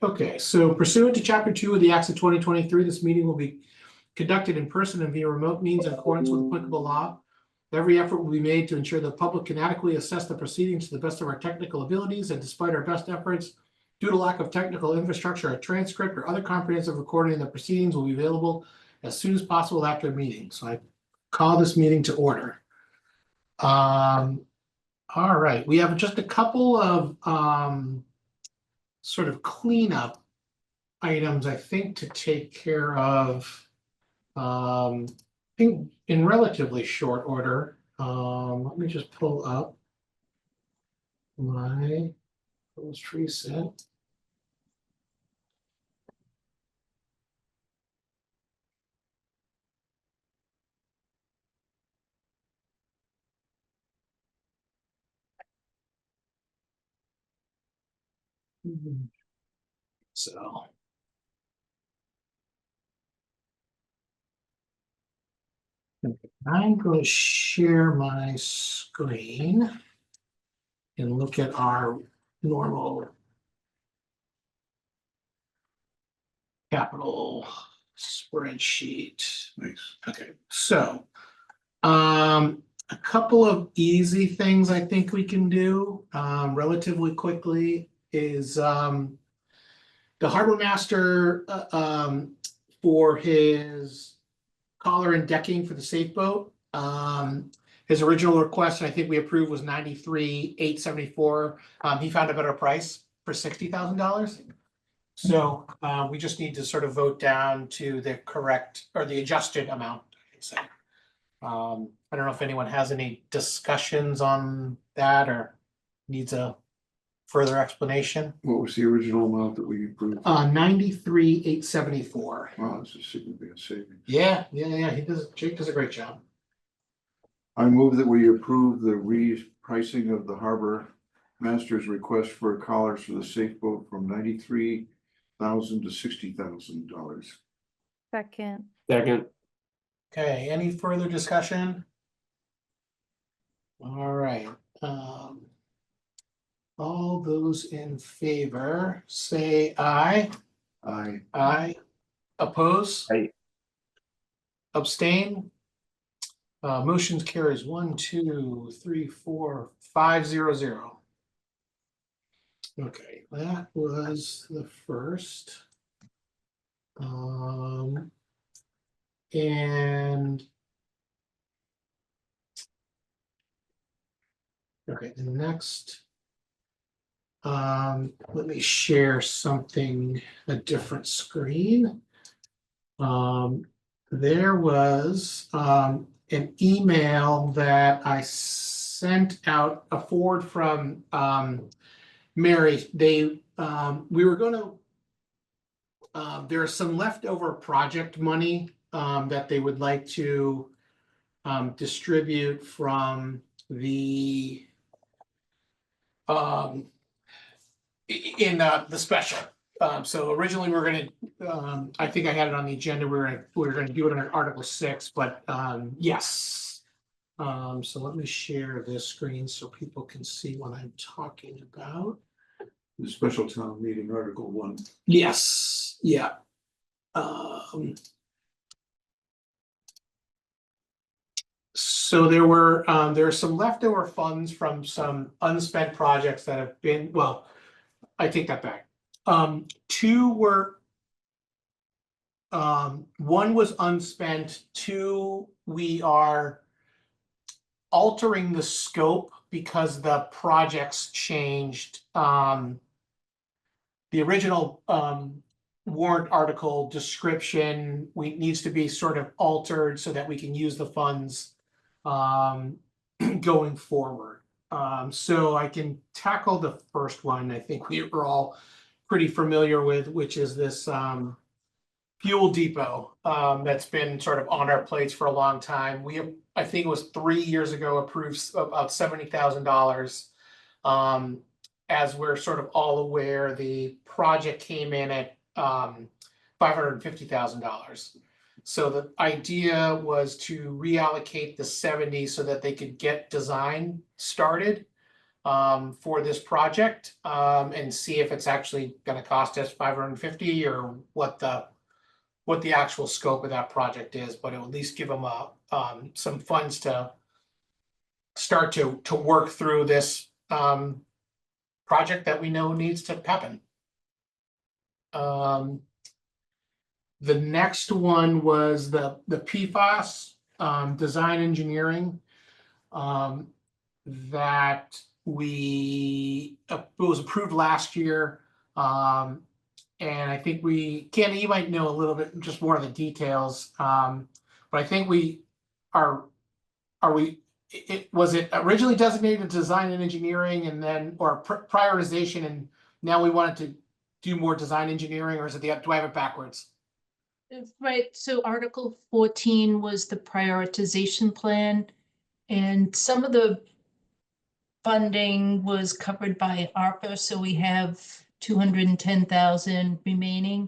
Okay, so pursuant to Chapter 2 of the Acts of 2023, this meeting will be conducted in person and via remote means in accordance with applicable law. Every effort will be made to ensure the public can adequately assess the proceedings to the best of our technical abilities, and despite our best efforts, due to lack of technical infrastructure, a transcript or other comprehensive recording of the proceedings will be available as soon as possible after the meeting. So I call this meeting to order. All right, we have just a couple of sort of cleanup items, I think, to take care of. I think in relatively short order. Let me just pull up my most recent. So. I'm going to share my screen and look at our normal capital spreadsheet. Nice. Okay, so a couple of easy things I think we can do relatively quickly is the harbor master for his collar and decking for the safe boat. His original request, and I think we approved, was $93,874. He found a better price for $60,000. So we just need to sort of vote down to the correct or the adjusted amount, I should say. I don't know if anyone has any discussions on that or needs a further explanation. What was the original amount that we approved? $93,874. Wow, this is significant savings. Yeah. Jake does a great job. I move that we approve the repricing of the harbor master's request for collars for the safe boat from $93,000 to $60,000. Second. Okay, any further discussion? All right. All those in favor, say aye. Aye. Aye. Oppose? Aye. Abstain? Motions carries 1, 2, 3, 4, 5, 0, 0. Okay, that was the first. And okay, the next. Let me share something, a different screen. There was an email that I sent out, a forward from Mary. We were going to. There's some leftover project money that they would like to distribute from the in the special. So originally we were going to, I think I had it on the agenda. We were going to do it under Article 6, but yes. So let me share this screen so people can see what I'm talking about. The special town meeting, Article 1. Yes, yeah. So there are some leftover funds from some unspent projects that have been, well, I take that back. Two were, one was unspent, two, we are altering the scope because the projects changed. The original warrant article description needs to be sort of altered so that we can use the funds going forward. So I can tackle the first one. I think we were all pretty familiar with, which is this fuel depot that's been sort of on our plates for a long time. We have, I think it was 3 years ago, approved about $70,000. As we're sort of all aware, the project came in at $550,000. So the idea was to reallocate the 70 so that they could get design started. for this project, and see if it's actually gonna cost us 550 or what the actual scope of that project is, but it'll at least give them some funds to start to work through this project that we know needs to happen. The next one was the PFAS design engineering that it was approved last year. And I think Candy, you might know a little bit just more of the details. But I think was it originally designated design and engineering and then, or prioritization, and now we wanted to do more design engineering, or is it do I have it backwards? Right, so Article 14 was the prioritization plan, and some of the funding was covered by ARPA, so we have 210,000 remaining.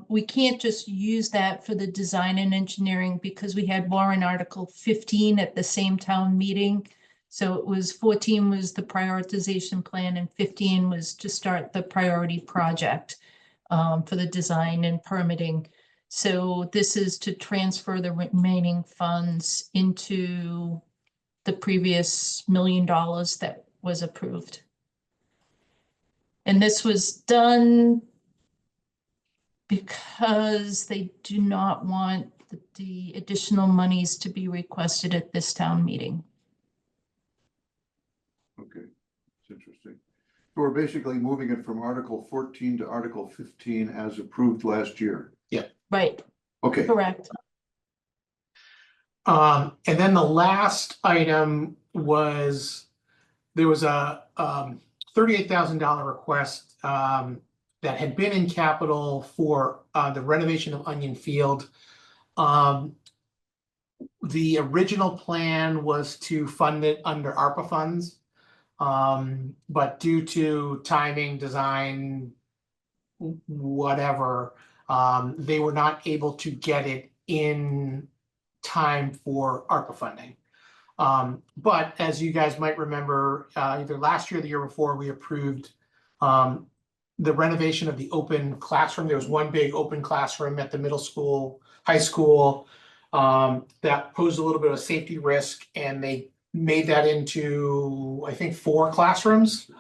We can't just use that for the design and engineering because we had warrant Article 15 at the same town meeting. So it was 14 was the prioritization plan and 15 was to start the priority project for the design and permitting. So this is to transfer the remaining funds into the previous $1 million that was approved. And this was done because they do not want the additional monies to be requested at this town meeting. Okay, it's interesting. So we're basically moving it from Article 14 to Article 15 as approved last year. Right, Okay, correct. And then the last item was, there was a $38,000 request that had been in capital for the renovation of Onion Field. The original plan was to fund it under ARPA funds. But due to timing, design, whatever, they were not able to get it in time for ARPA funding. But as you guys might remember, either last year or the year before, we approved the renovation of the open classroom. There was one big open classroom at the middle school, high school, that posed a little bit of a safety risk, and they made that into, I think, 4 classrooms,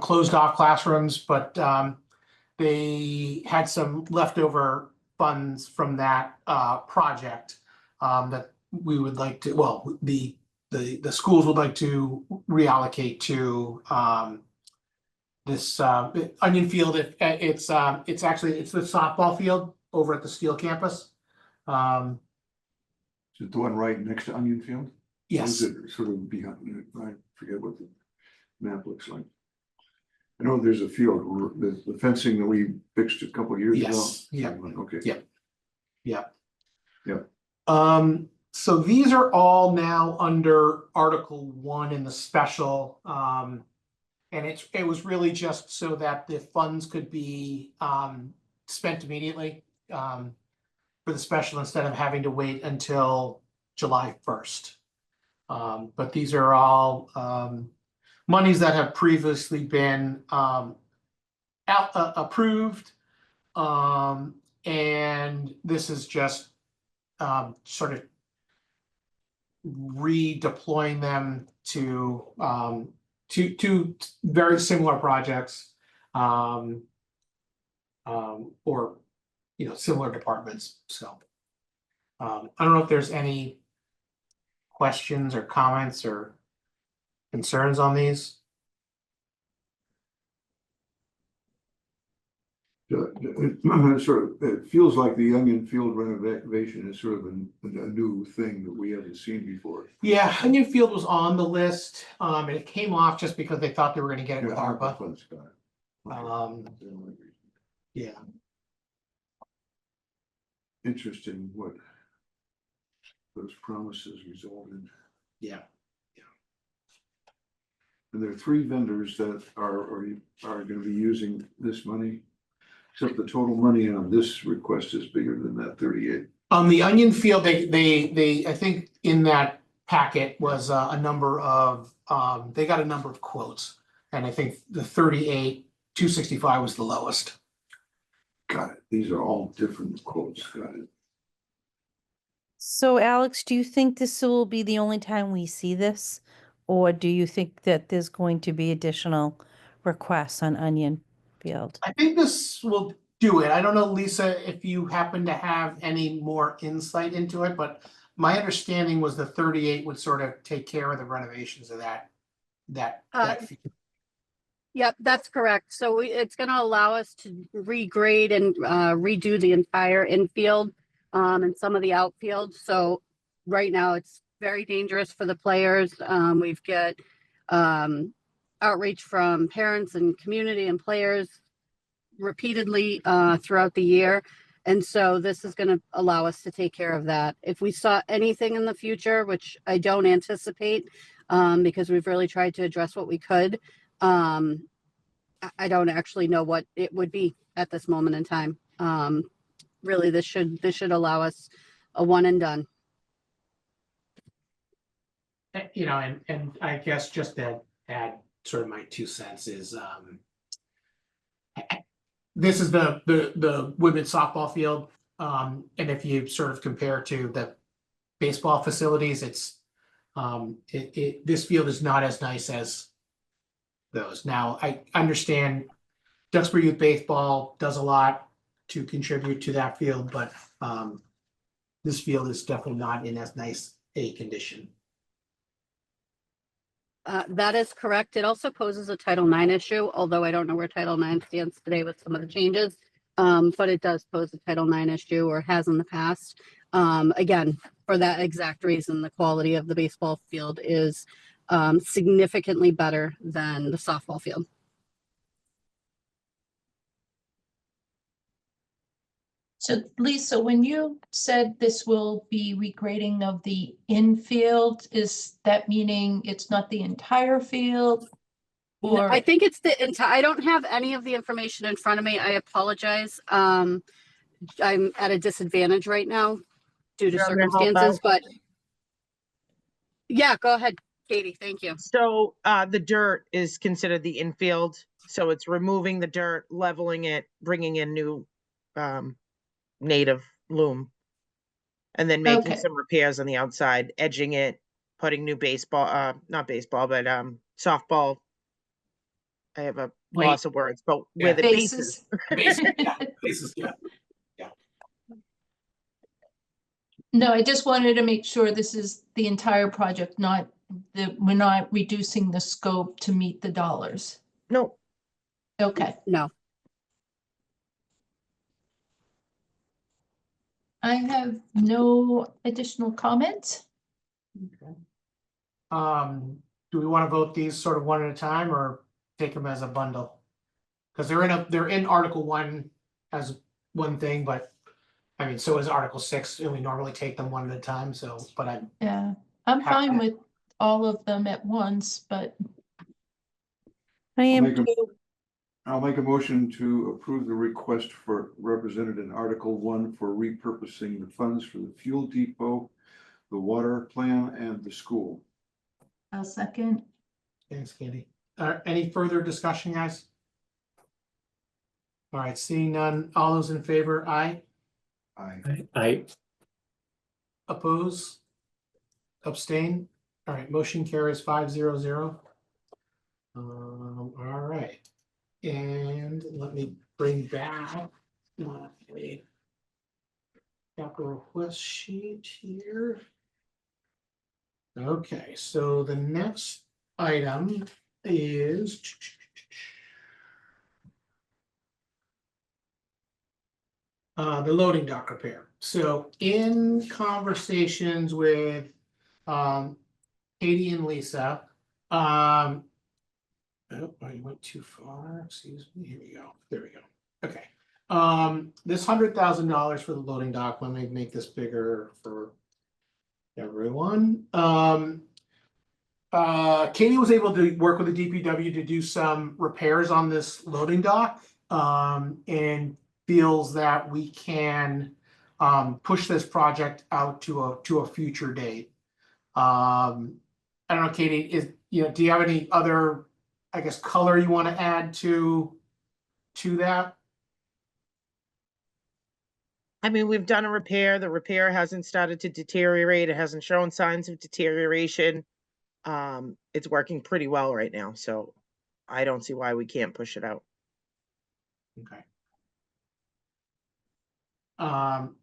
closed off classrooms, but they had some leftover funds from that project that we would like to, well, the schools would like to reallocate to this Onion Field. It's actually the softball field over at the Steel campus. is it the one right next to Onion Field? Or Yes. is it sort of behind, I forget what the map looks like. I know there's a field, the fencing that we fixed a couple of years ago. Yes, yeah. Okay. Yeah. So these are all now under Article 1 in the special. And it was really just so that the funds could be spent immediately for the special instead of having to wait until July 1st. But these are all monies that have previously been approved. And this is just sort of redeploying them to very similar projects, or similar departments. So I don't know if there's any questions or comments or concerns on these. It feels like the Onion Field renovation is sort of a new thing that we haven't seen before. Yeah, Onion Field was on the list, and it came off just because they thought they were going to get it with Yeah, ARPA. funds got it. Yeah. Interesting what those promises result in. Yeah. And there are 3 vendors that are going to be using this money, except the total money on this request is bigger than that 38. On the Onion Field, they I think in that packet was a number of, they got a number of quotes. And I think the 38,265 was the lowest. Got it. These are all different quotes. Got it. So Alex, do you think this will be the only time we see this? Or do you think that there's going to be additional requests on Onion Field? I think this will do it. I don't know, Lisa, if you happen to have any more insight into it, but my understanding was the 38 would sort of take care of the renovations of that field. Yep, that's correct. So it's going to allow us to regrade and redo the entire infield and some of the outfield. So right now it's very dangerous for the players. We've got outreach from parents and community and players repeatedly throughout the year. And so this is going to allow us to take care of that. If we saw anything in the future, which I don't anticipate, because we've really tried to address what we could, I don't actually know what it would be at this moment in time. Really, this should allow us a one and done. You know, and I guess just to add sort of my 2 cents is, this is the women's softball field. And if you sort of compare to the baseball facilities, it's, this field is not as nice as those. Now, I understand Duxbury Youth Baseball does a lot to contribute to that field, but this field is definitely not in as nice a condition. That is correct. It also poses a Title IX issue, although I don't know where Title IX stands today with some of the changes. But it does pose a Title IX issue, or has in the past. Again, for that exact reason, the quality of the baseball field is significantly better than the softball field. So Lisa, when you said this will be regrading of the infield, is that meaning it's not the entire field? Or I think it's the entire, I don't have any of the information in front of me. I apologize. I'm at a disadvantage right now due to You're gonna help circumstances, out? but yeah, go ahead, Katie. Thank you. So the dirt is considered the infield. So it's removing the dirt, leveling it, bringing in new native loam. And then making Okay. some repairs on the outside, edging it, putting new baseball, not baseball, but softball. I have a Wait. loss of words, but where Yeah. the bases. Bases, yeah, bases, yeah. No, I just wanted to make sure this is the entire project, not that we're not reducing the scope to meet the dollars. No, Okay, No. I have no additional comments. Okay. Do we want to vote these sort of one at a time or take them as a bundle? Because they're in Article 1 as one thing, but I mean, so is Article 6, and we normally take them one at a time, so, but I, Yeah, I'm Have fine that. with all of them at once, but I am make a- too. I'll make a motion to approve the request for represented in Article 1 for repurposing the funds for the fuel depot, the water plan, and the school. I'll second. thanks, Candy. Any further discussion, guys? All right, seeing none, all those in favor, aye? Aye. Oppose? Abstain? All right, motion carries 500. All right. And let me bring back my capital request sheet here. Okay, so the next item is the loading dock repair. So in conversations with Katie and Lisa, oh, I went too far, excuse me, here we go, there we go, okay. This $100,000 for the loading dock, let me make this bigger for everyone. Katie was able to work with the DPW to do some repairs on this loading dock, and feels that we can push this project out to a future date. I don't know, Katie, do you have any other, I guess, color you want to add to that? I mean, we've done a repair. The repair hasn't started to deteriorate. It hasn't shown signs of deterioration. It's working pretty well right now, so I don't see why we can't push it out. Okay. All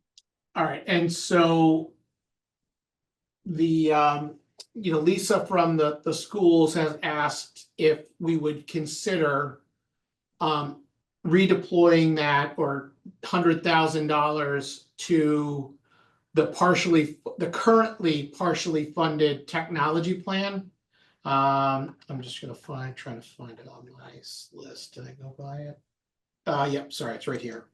right, and so the Lisa from the schools has asked if we would consider redeploying that or $100,000 to the currently partially funded technology plan. I'm just gonna trying to find it on my list. Did I go by it? Yep, sorry, it's right here.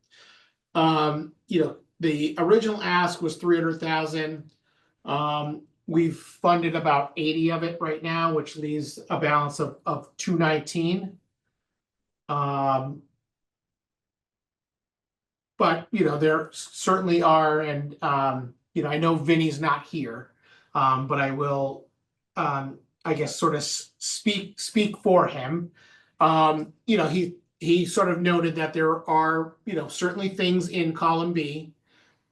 The original ask was 300,000. We've funded about 80 of it right now, which leaves a balance of 219. But there certainly are, and I know Vinny's not here, but I will, I guess, sort of speak for him. He sort of noted that there are certainly things in column B,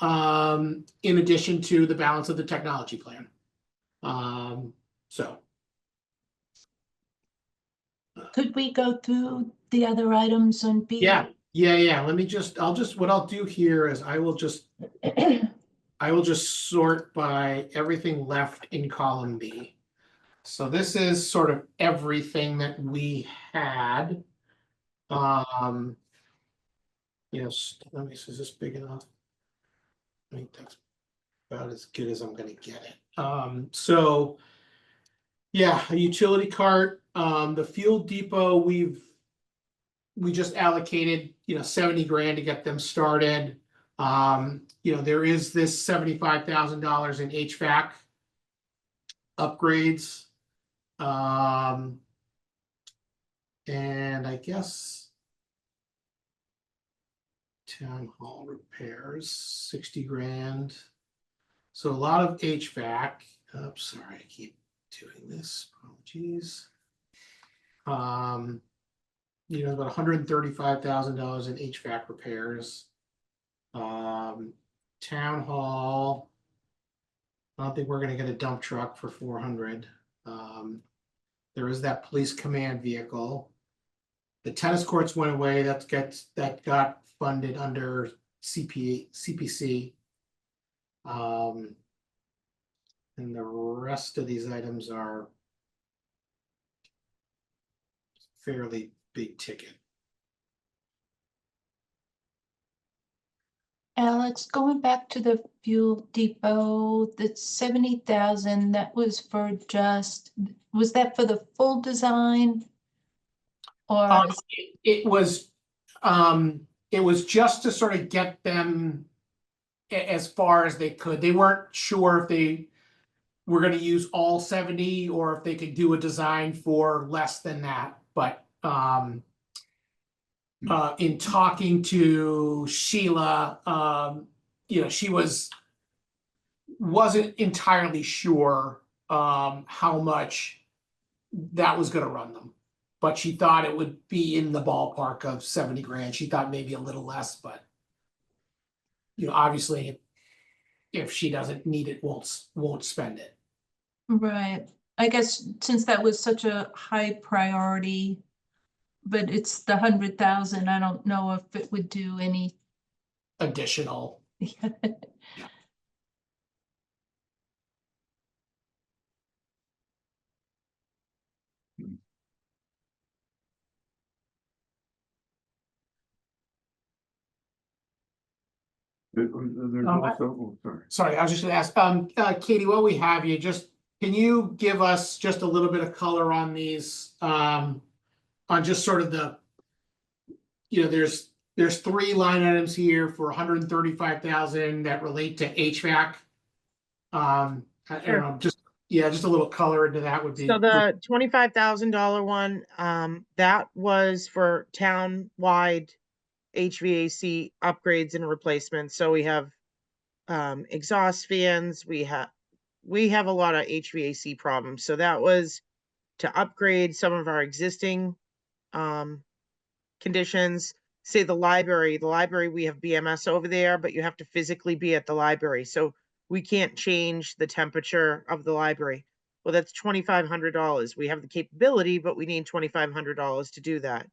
in addition to the balance of the technology plan. So. Could we go through the other items on B? Yeah. What I'll do here is I will just sort by everything left in column B. So this is sort of everything that we had. Let me see, is this big enough? I think that's about as good as I'm gonna get it. So yeah, a utility cart, the fuel depot, we just allocated 70 grand to get them started. There is this $75,000 in HVAC upgrades. And I guess town hall repairs, 60 grand. So a lot of HVAC. Oops, sorry, I keep doing this. Apologies. About $135,000 in HVAC repairs. Town hall. I don't think we're gonna get a dump truck for 400. There is that police command vehicle. The tennis courts went away. That got funded under CPC. And the rest of these items are fairly big ticket. Alex, going back to the fuel depot, the 70,000, that was was that for the full design? Or It was just to sort of get them as far as they could. They weren't sure if they were going to use all 70 or if they could do a design for less than that. But in talking to Sheila, she wasn't entirely sure how much that was going to run them, but she thought it would be in the ballpark of 70 grand. She thought maybe a little less, but obviously if she doesn't need it, won't spend it. right, I guess since that was such a high priority, but it's the 100,000, I don't know if it would do any. Additional. There's also, sorry. Sorry, I was just gonna ask, Katie, while we have you, can you give us just a little bit of color on these, on just sort of there's 3 line items here for 135,000 that relate to HVAC. I don't know, just a little color into that would be. So the $25,000 one, that was for town-wide HVAC upgrades and replacements. So we have exhaust fans, we have we have a lot of HVAC problems, so that was to upgrade some of our existing conditions. Say the library, we have BMS over there, but you have to physically be at the library, so we can't change the temperature of the library. Well, that's $2,500. We have the capability, but we need $2,500 to do that.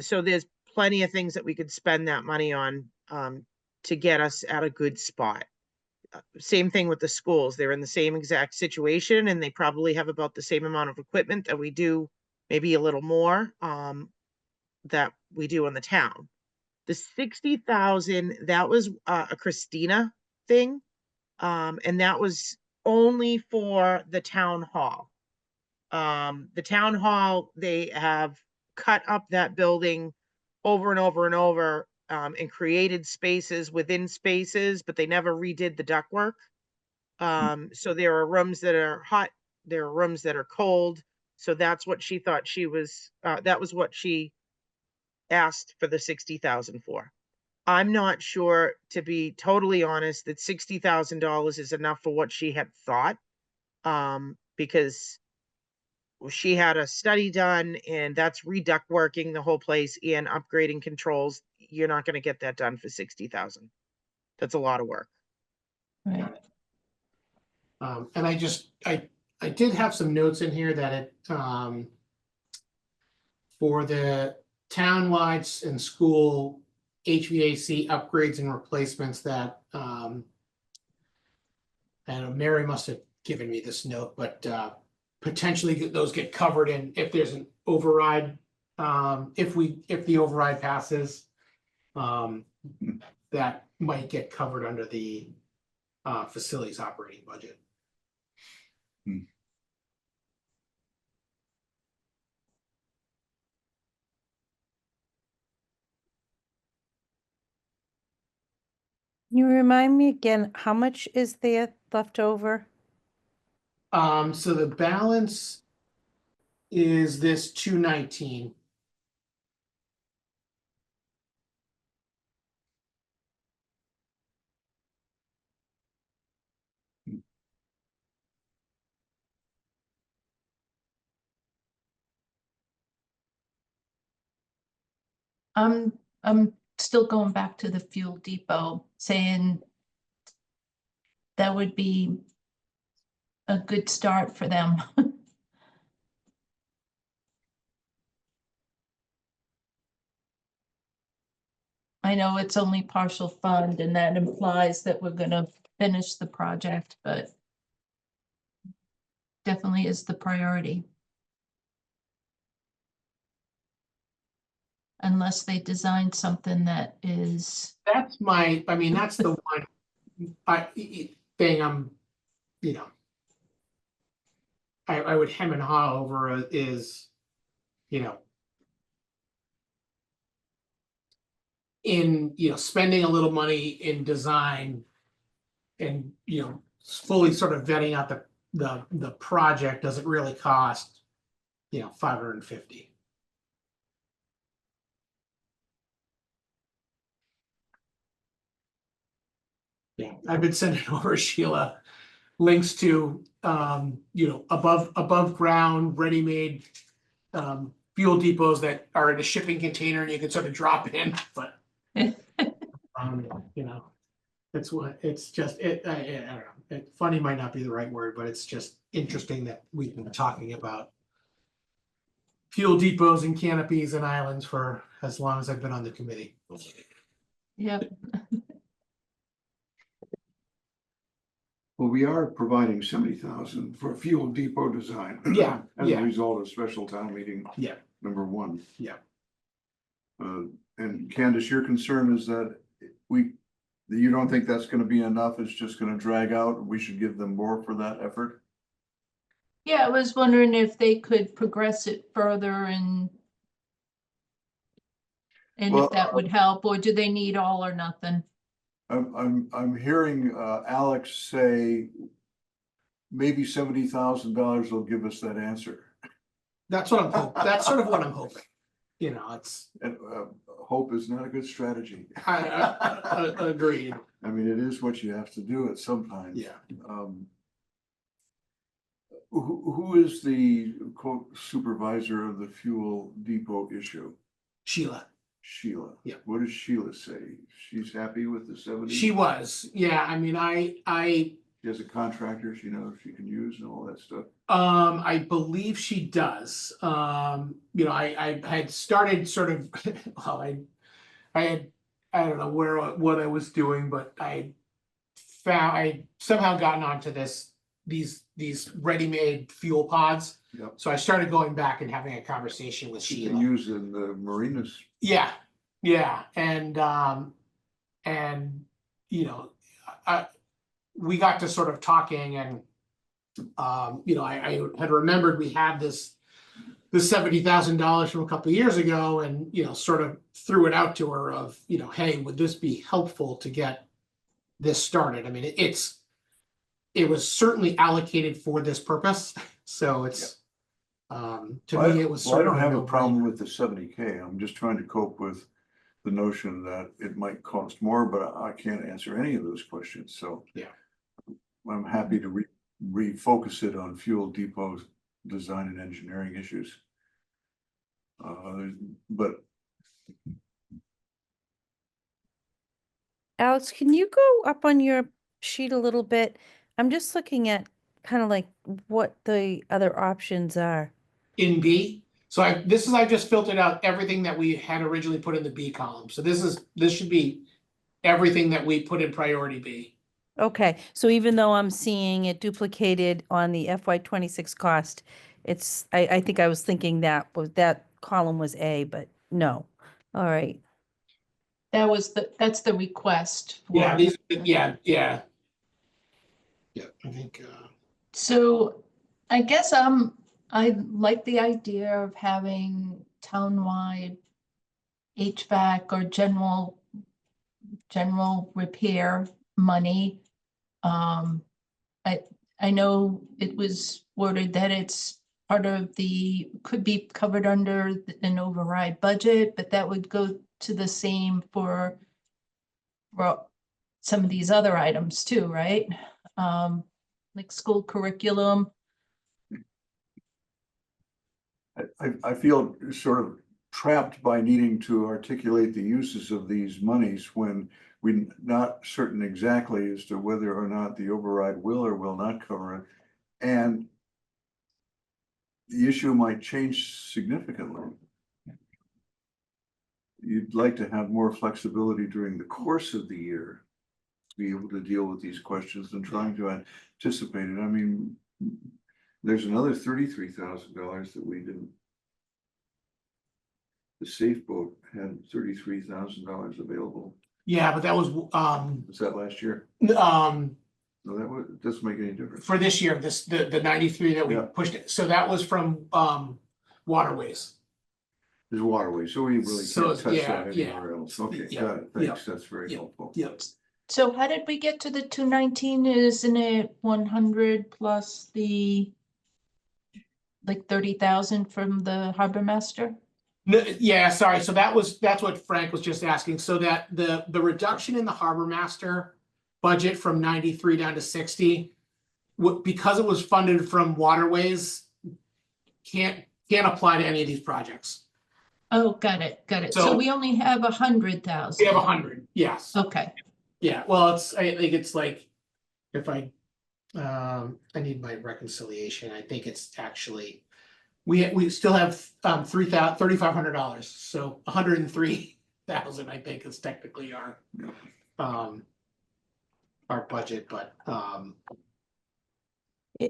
So there's plenty of things that we could spend that money on to get us at a good spot. Same thing with the schools. They're in the same exact situation, and they probably have about the same amount of equipment that we do, maybe a little more, that we do in the town. The 60,000, that was a Christina thing. And that was only for the town hall. The town hall, they have cut up that building over and over and over, and created spaces within spaces, but they never redid the ductwork. So there are rooms that are hot, there are rooms that are cold. So that's what she thought that was what she asked for the 60,000 for. I'm not sure, to be totally honest, that $60,000 is enough for what she had thought. Because she had a study done, and that's reduct working the whole place and upgrading controls. You're not gonna get that done for 60,000. That's a lot of work. Right. And I did have some notes in here that it, for the townwide and school HVAC upgrades and replacements that, and Mary must have given me this note, but, potentially those get covered in if there's an override, if the override passes, that might get covered under the facilities operating budget. Can you remind me again, how much is there left over? So the balance is this 219. I'm still going back to the fuel depot, saying that would be a good start for them. I know it's only partial fund, and that implies that we're gonna finish the project, but definitely is the priority. Unless they design something that is, That's I mean, that's the one thing I'm, you know, I would hem and haw over is, you know, spending a little money in design and, fully sort of vetting out the project, does it really cost, $550? Yeah, I've been sending over Sheila links to, above ground, ready-made fuel depots that are in a shipping container and you can sort of drop in, but it's just, I don't know. Funny might not be the right word, but it's just interesting that we've been talking about fuel depots and canopies and islands for as long as I've been on the committee. yeah, Well, we are providing 70,000 for fuel depot design. Yeah, As a yeah. result of special town meeting. Yeah. Number 1. Yeah. And Candace, your concern is that you don't think that's gonna be enough, it's just gonna drag out, we should give them more for that effort? yeah, I was wondering if they could progress it further and Well, if that would help, or do they need all or nothing? I'm hearing Alex say maybe $70,000 will give us that answer. That's what I'm hoping. That's sort of what I'm hoping. you know, it's, And hope is not a good strategy. agreed. I mean, it is what you have to do at some time. Yeah. Who is the quote supervisor of the fuel depot issue? Sheila, Sheila. Yeah. What does Sheila say? She's happy with the 70? she was, yeah, I mean, She has a contractor she knows she can use and all that stuff. I believe she does. You know, I had started sort of, well, I don't know what I was doing, but I somehow gotten onto these ready-made fuel pods. Yep. So I started going back and having a conversation with She can Sheila. use in the marinas. Yeah, yeah, and you know, we got to sort of talking, and you know, I had remembered we had this $70,000 from a couple of years ago, and you know, sort of threw it out to her of, you know, hey, would this be helpful to get this started? I mean, it was certainly allocated for this purpose, so it's to me it was Well, I sort of don't have a no-brainer. problem with the 70K. I'm just trying to cope with the notion that it might cost more, but I can't answer any of those questions, so. Yeah. I'm happy to refocus it on fuel depot design and engineering issues. But Alex, can you go up on your sheet a little bit? I'm just looking at kind of like what the other options are. In B. So I just filtered out everything that we had originally put in the B column. So this should be everything that we put in priority B. Okay, so even though I'm seeing it duplicated on the FY26 cost, I think I was thinking that column was A, but no. All right. That's the request. Yeah, for- these, yeah. Yeah, I think, So I guess I like the idea of having townwide HVAC or general repair money. I know it was worded that it's part of could be covered under an override budget, but that would go to the same for some of these other items too, right? Like school curriculum. I feel sort of trapped by needing to articulate the uses of these monies when we're not certain exactly as to whether or not the override will or will not cover it. And the issue might change significantly. You'd like to have more flexibility during the course of the year to be able to deal with these questions than trying to anticipate it. I mean, there's another $33,000 that we didn't. The Safe Boat had $33,000 available. yeah, but that was Was that last year? No, it doesn't make any difference. for this year, the 93 that we Yeah. pushed it. So that was from waterways. There's waterways, so we really So, can't touch yeah, that yeah. anywhere else. Okay, Yeah, got it. yeah, Thanks. That's very yeah, helpful. Yep. So how did we get to the 219? Isn't it 100 plus the like 30,000 from the harbor master? No, yeah, sorry. So that's what Frank was just asking. So that the reduction in the harbor master budget from 93 down to 60, because it was funded from waterways, can't apply to any of these projects. Oh, got it. So So- we only have 100,000. We have 100, yes. Okay, Yeah, well, I think it's like, if I need my reconciliation, I think it's actually, we still have $3,500, so 103,000, I think is technically our budget, but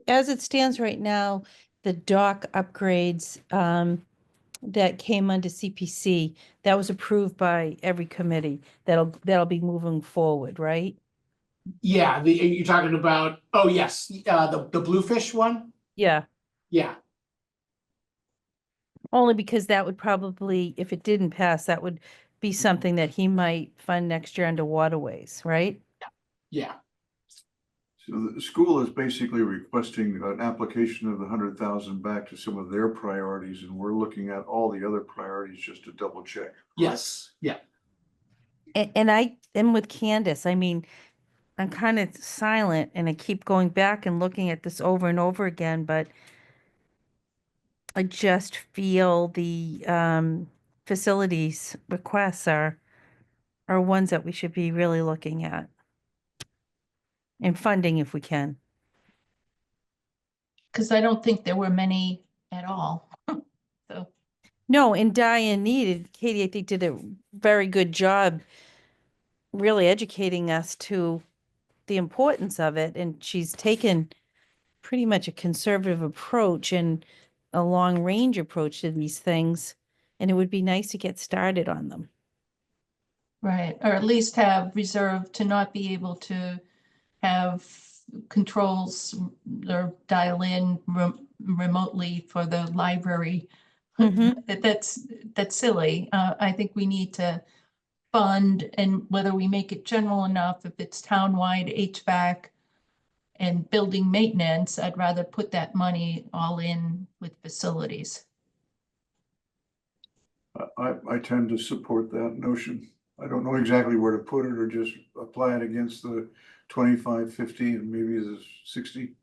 As it stands right now, the dock upgrades that came under CPC, that was approved by every committee. That'll be moving forward, right? yeah, you're talking about, oh, yes, the Bluefish one, Yeah, yeah. only because that would probably, if it didn't pass, that would be something that he might fund next year under waterways, right? Yeah, So the school is basically requesting an application of the 100,000 back to some of their priorities, and we're looking at all the other priorities just to double check. Yes, yeah. And I am with Candace. I mean, I'm kind of silent and I keep going back and looking at this over and over again, but I just feel the facilities requests are ones that we should be really looking at. And funding if we can. Because I don't think there were many at all. So, No, and Diane needed, Katie, I think did a very good job really educating us to the importance of it. And she's taken pretty much a conservative approach and a long range approach to these things. And it would be nice to get started on them. right, or at least have reserve to not be able to have controls or dial in remotely for the library. Mhm. That's silly. I think we need to fund, and whether we make it general enough, if it's townwide HVAC and building maintenance, I'd rather put that money all in with facilities. I tend to support that notion. I don't know exactly where to put it or just apply it against the 25, 50, and maybe the 60.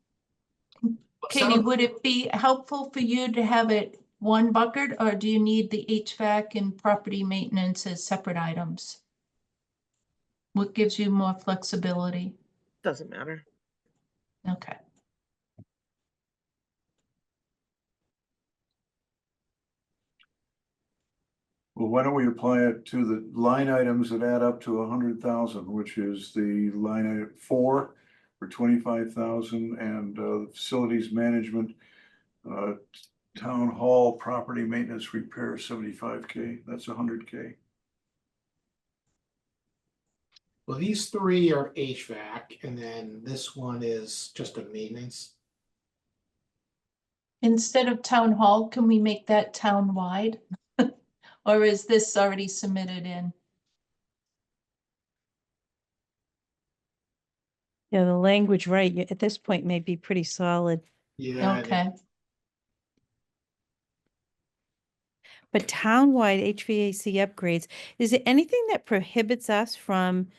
Katie, Some- would it be helpful for you to have it one bucket, or do you need the HVAC and property maintenance as separate items? What gives you more flexibility? Doesn't matter. Okay. Well, why don't we apply it to the line items that add up to 100,000, which is the line item 4 for 25,000 and facilities management, uh, town hall property maintenance repair 75K. That's 100K. Well, these three are HVAC, and then this one is just a maintenance. Instead of town hall, can we make that town-wide? Or is this already submitted in? Yeah, the language, right, at this point may be pretty solid. Yeah. Okay, But townwide HVAC upgrades, is there anything that prohibits us from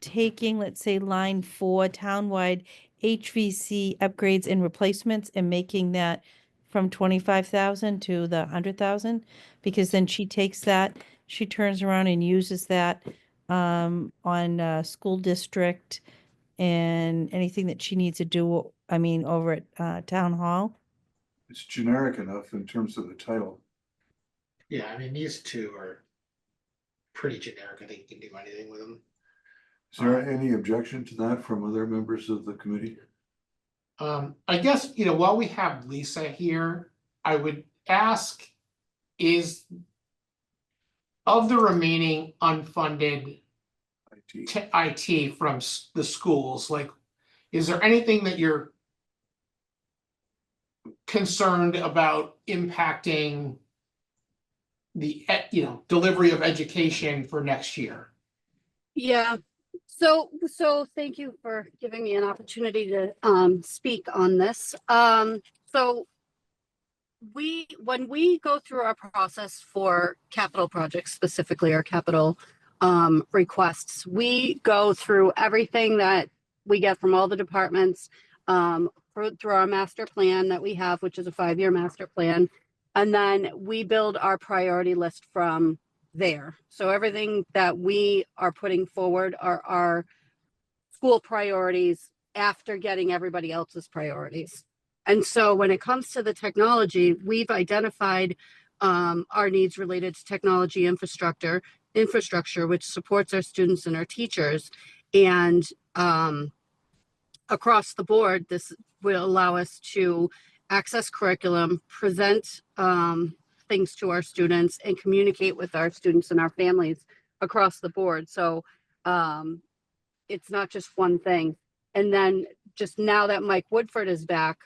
taking, let's say, line 4, townwide HVAC upgrades and replacements and making that from 25,000 to the 100,000? Because then she takes that, she turns around and uses that on school district and anything that she needs to do, I mean, over at town hall. It's generic enough in terms of the title. Yeah, I mean, these two are pretty generic. I think you can do anything with them. Is there any objection to that from other members of the committee? I guess, while we have Lisa here, I would ask, is of the remaining unfunded IT. IT from the schools, like, is there anything that you're concerned about impacting the, delivery of education for next year? Yeah, so thank you for giving me an opportunity to speak on this. So when we go through our process for capital projects, specifically our capital requests, we go through everything that we get from all the departments through our master plan that we have, which is a 5-year master plan. And then we build our priority list from there. So everything that we are putting forward are our school priorities after getting everybody else's priorities. And so when it comes to the technology, we've identified our needs related to technology infrastructure, which supports our students and our teachers. And across the board, this will allow us to access curriculum, present things to our students, and communicate with our students and our families across the board. So it's not just one thing. And then just now that Mike Woodford is back,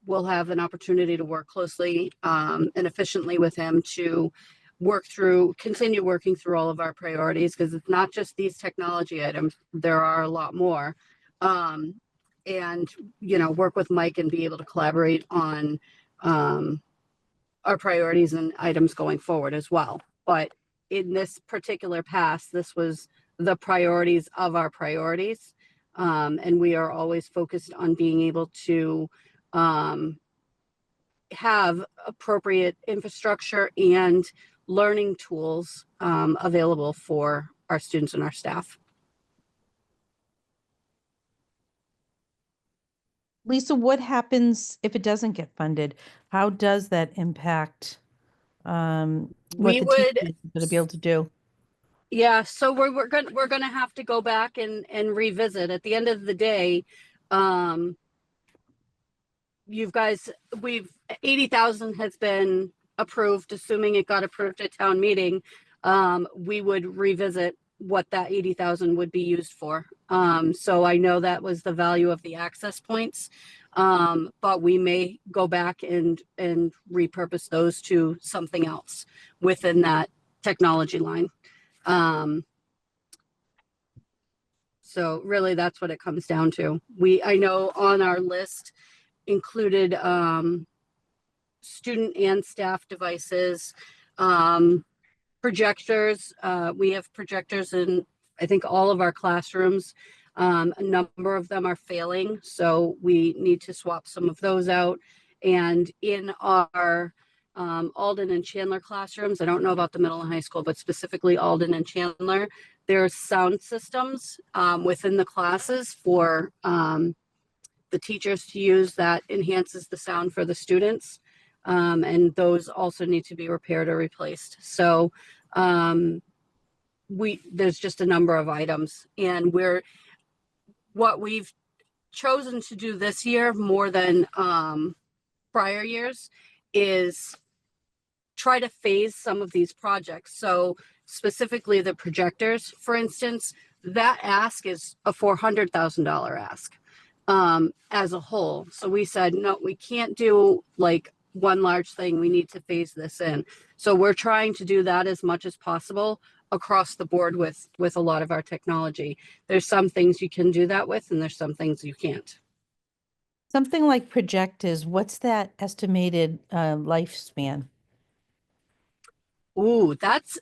we'll have an opportunity to work closely and efficiently with him to continue working through all of our priorities, because it's not just these technology items, there are a lot more. and, work with Mike and be able to collaborate on, our priorities and items going forward as well. But in this particular pass, this was the priorities of our priorities. And we are always focused on being able to, have appropriate infrastructure and learning tools, available for our students and our staff. Lisa, what happens if it doesn't get funded? How does that impact what We the would- teachers are going to be able to do? Yeah, so we're gonna have to go back and revisit. At the end of the day, you guys, 80,000 has been approved, assuming it got approved at town meeting. We would revisit what that 80,000 would be used for. So I know that was the value of the access points. But we may go back and repurpose those to something else within that technology line. So really that's what it comes down to. I know on our list included, student and staff devices, projectors. We have projectors in, I think, all of our classrooms. A number of them are failing, so we need to swap some of those out. And in our Alden and Chandler classrooms, I don't know about the middle and high school, but specifically Alden and Chandler, there's sound systems within the classes for the teachers to use that enhances the sound for the students. And those also need to be repaired or replaced. So there's just a number of items, and what we've chosen to do this year more than prior years is try to phase some of these projects. So specifically the projectors, for instance, that ask is a $400,000 ask as a whole. So we said, no, we can't do like one large thing. We need to phase this in. So we're trying to do that as much as possible across the board with a lot of our technology. There's some things you can do that with, and there's some things you can't. Something like projectors, what's that estimated lifespan? Ooh, that's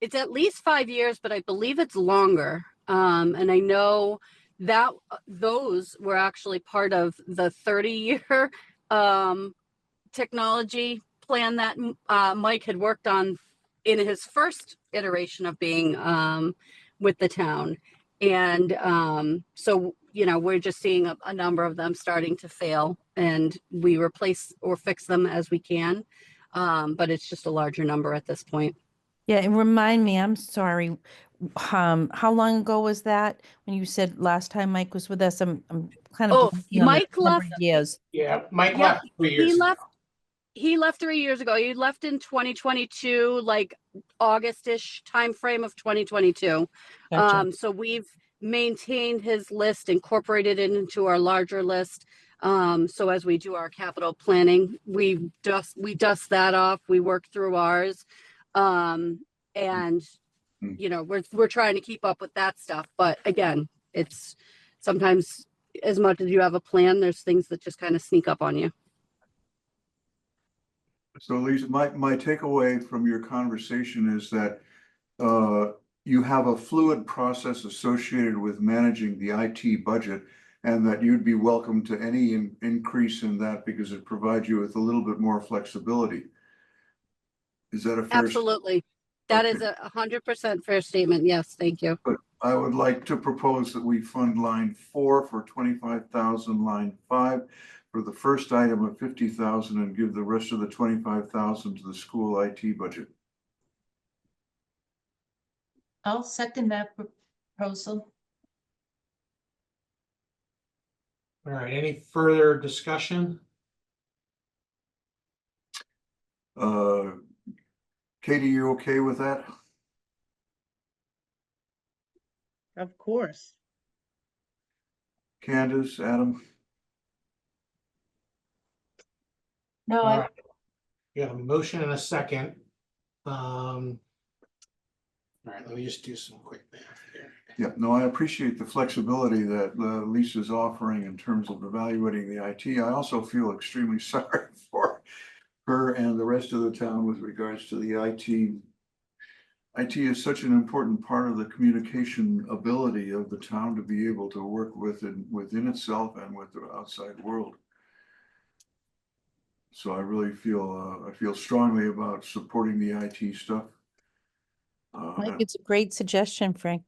it's at least 5 years, but I believe it's longer. And I know that those were actually part of the 30-year technology plan that Mike had worked on in his first iteration of being with the town. And so, we're just seeing a number of them starting to fail, and we replace or fix them as we can. But it's just a larger number at this point. Yeah, and remind me, I'm sorry, how long ago was that when you said last time Mike was with us? I'm kind of Oh, blanking on the Mike number of left. years. Yeah, Mike Yeah, left 3 years ago. He left 3 years ago. He left in 2022, like August-ish timeframe of 2022. Gotcha. So we've maintained his list, incorporated it into our larger list. So as we do our capital planning, we dust that off. We work through ours. And we're trying to keep up with that stuff. But again, it's sometimes, as much as you have a plan, there's things that just kind of sneak up on you. So Lisa, my takeaway from your conversation is that you have a fluid process associated with managing the IT budget, and that you'd be welcome to any increase in that because it provides you with a little bit more flexibility. Is that a fair? Absolutely. That is Okay. 100% fair statement. Yes, thank you. But I would like to propose that we fund line 4 for 25,000, line 5 for the first item of 50,000, and give the rest of the 25,000 to the school IT budget. I'll second that proposal. All right, any further discussion? Katie, you okay with that? Of course. Candace, Adam? No, All right. You have a motion and a second. All right, let me just do some quick math here. Yeah, no, I appreciate the flexibility that Lisa's offering in terms of evaluating the IT. I also feel extremely sorry for her and the rest of the town with regards to the IT. IT is such an important part of the communication ability of the town to be able to work within itself and with the outside world. So I really feel strongly about supporting the IT stuff. I think it's a great suggestion, Frank.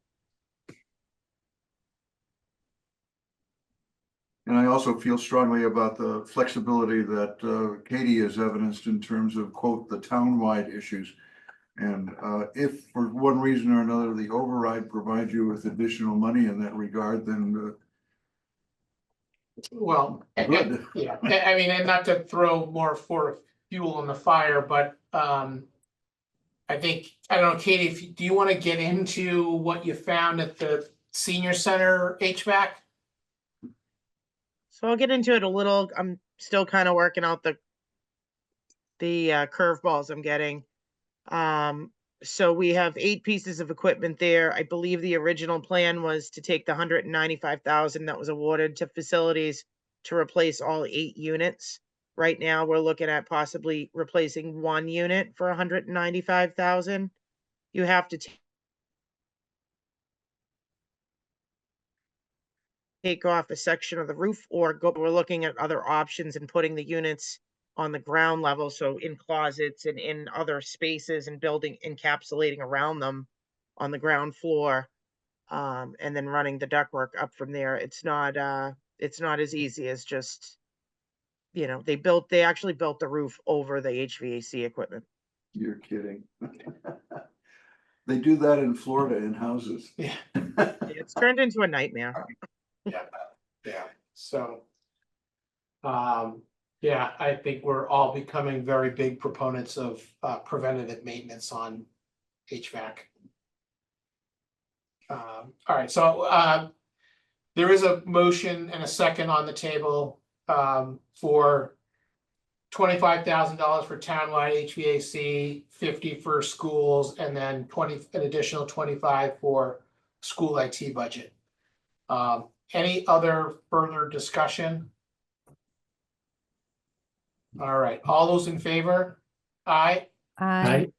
And I also feel strongly about the flexibility that Katie has evidenced in terms of, quote, the town-wide issues. And if for one reason or another, the override provides you with additional money in that regard, then Well, good. yeah, I mean, and not to throw more for fuel on the fire, but I think, I don't know, Katie, do you want to get into what you found at the senior center HVAC? So I'll get into it a little. I'm still kind of working out the curveballs I'm getting. So we have 8 pieces of equipment there. I believe the original plan was to take the 195,000 that was awarded to facilities to replace all 8 units. Right now, we're looking at possibly replacing 1 unit for 195,000. You have to take off a section of the roof or we're looking at other options and putting the units on the ground level, so in closets and in other spaces and building encapsulating around them on the ground floor, and then running the ductwork up from there. It's not as easy as just, they actually built the roof over the HVAC equipment. You're kidding. They do that in Florida in houses. Yeah. It's turned into a nightmare. Yeah, so. Yeah, I think we're all becoming very big proponents of preventative maintenance on HVAC. All right, so there is a motion and a second on the table for $25,000 for townwide HVAC, 50 for schools, and then an additional 25 for school IT budget. Any other further discussion? All right, all those in favor? Aye. I,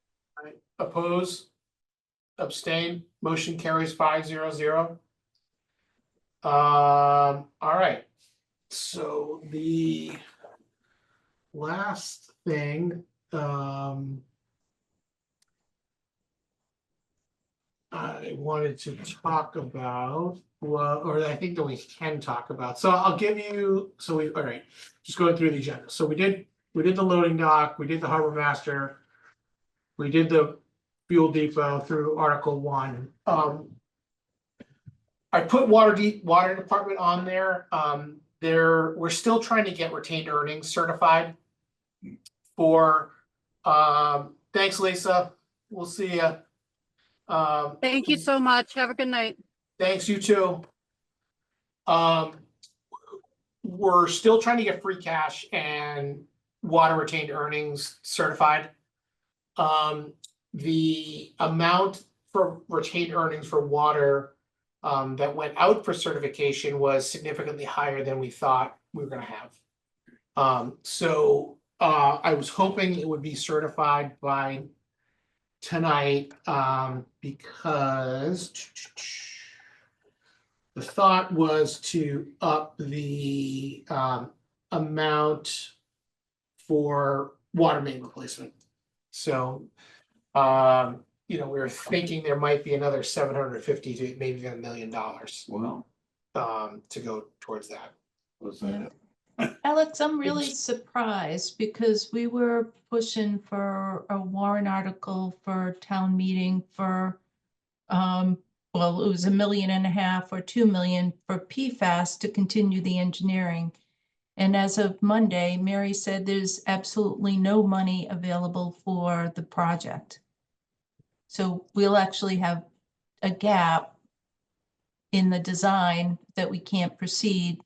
Oppose? Abstain? Motion carries 500. All right. So the last thing, I wanted to talk about, well, or I think that we can talk about, so I'll give you, all right, just going through the agenda. So we did the loading dock, we did the harbor master, we did the fuel depot through Article 1. I put water department on there. We're still trying to get retained earnings certified for, thanks, Lisa. We'll see ya. Thank you so much. Have a good night. Thanks, you too. We're still trying to get free cash and water retained earnings certified. The amount for retained earnings for water that went out for certification was significantly higher than we thought we were gonna have. So I was hoping it would be certified by tonight, because the thought was to up the amount for water main replacement. So, we were thinking there might be another 750 to maybe even $1 million Wow. to go towards that. What's that? Alex, I'm really surprised because we were pushing for a warrant article for town meeting for, well, it was $1.5 million or 2 million for PFAS to continue the engineering. And as of Monday, Mary said there's absolutely no money available for the project. So we'll actually have a gap in the design that we can't proceed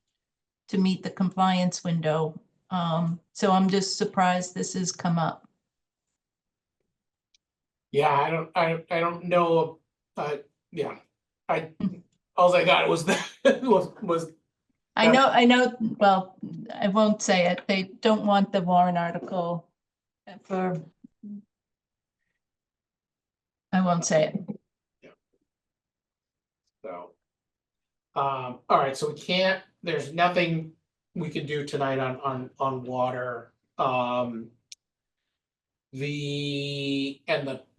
to meet the compliance window. So I'm just surprised this has come up. Yeah, I don't know. Yeah, all I got was the, was, I know, well, I won't say it. They don't want the warrant article for. I won't say it. so. All right, so we can't, there's nothing we can do tonight on water. The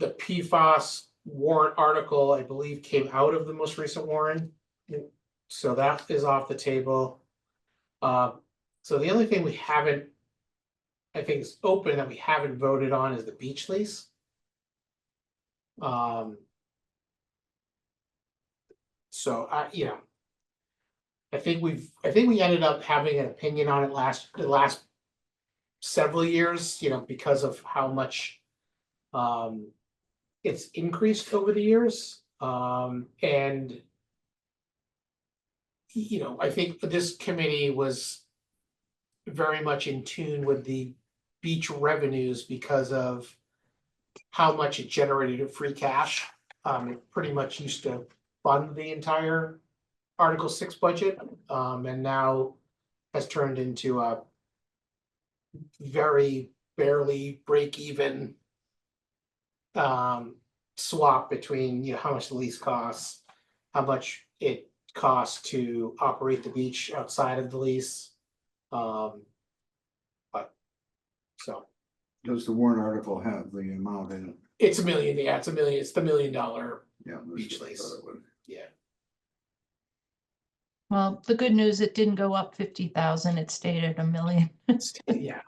PFAS warrant article, I believe, came out of the most recent warrant. So that is off the table. So the only thing we haven't, I think is open that we haven't voted on is the beach lease. So I think we ended up having an opinion on it the last several years, because of how much it's increased over the years. And I think this committee was very much in tune with the beach revenues because of how much it generated of free cash. It pretty much used to fund the entire Article 6 budget, and now has turned into a very barely break even swap between how much the lease costs, how much it costs to operate the beach outside of the lease. But so Does the warrant article have the amount in it? it's $1 million. Yeah, it's the $1 million. Yeah. Beach that's what I lease. thought it would. Yeah. Well, the good news, it didn't go up 50,000. It stayed at 1 million. Yeah.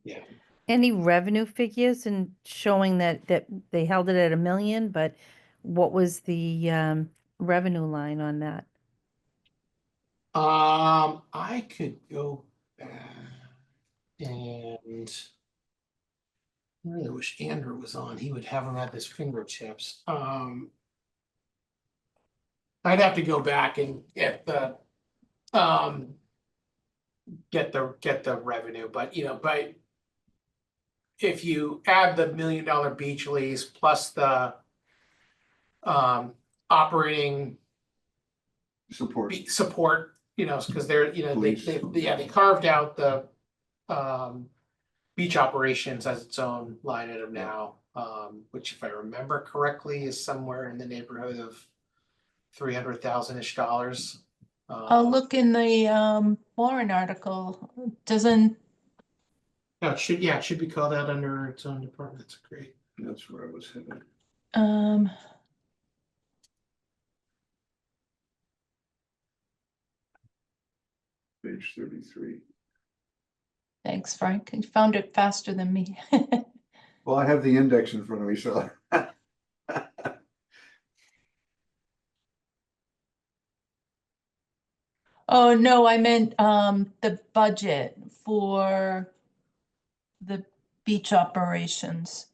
Yeah. Any revenue figures and showing that they held it at 1 million, but what was the revenue line on that? I could go back and I really wish Andrew was on. He would have him at his fingertips. I'd have to go back and get the revenue, but if you add the $1 million beach lease plus the operating Support. support, because they're, Police. they carved out the beach operations as its own line item now, which if I remember correctly is somewhere in the neighborhood of $300,000-ish dollars. I'll look in the warrant article. Doesn't, No, it should be called out under its own department. That's great. That's where I was headed. Page 33. Thanks, Frank. You found it faster than me. Well, I have the index in front of me, so. Oh, no, I meant the budget for the beach operations.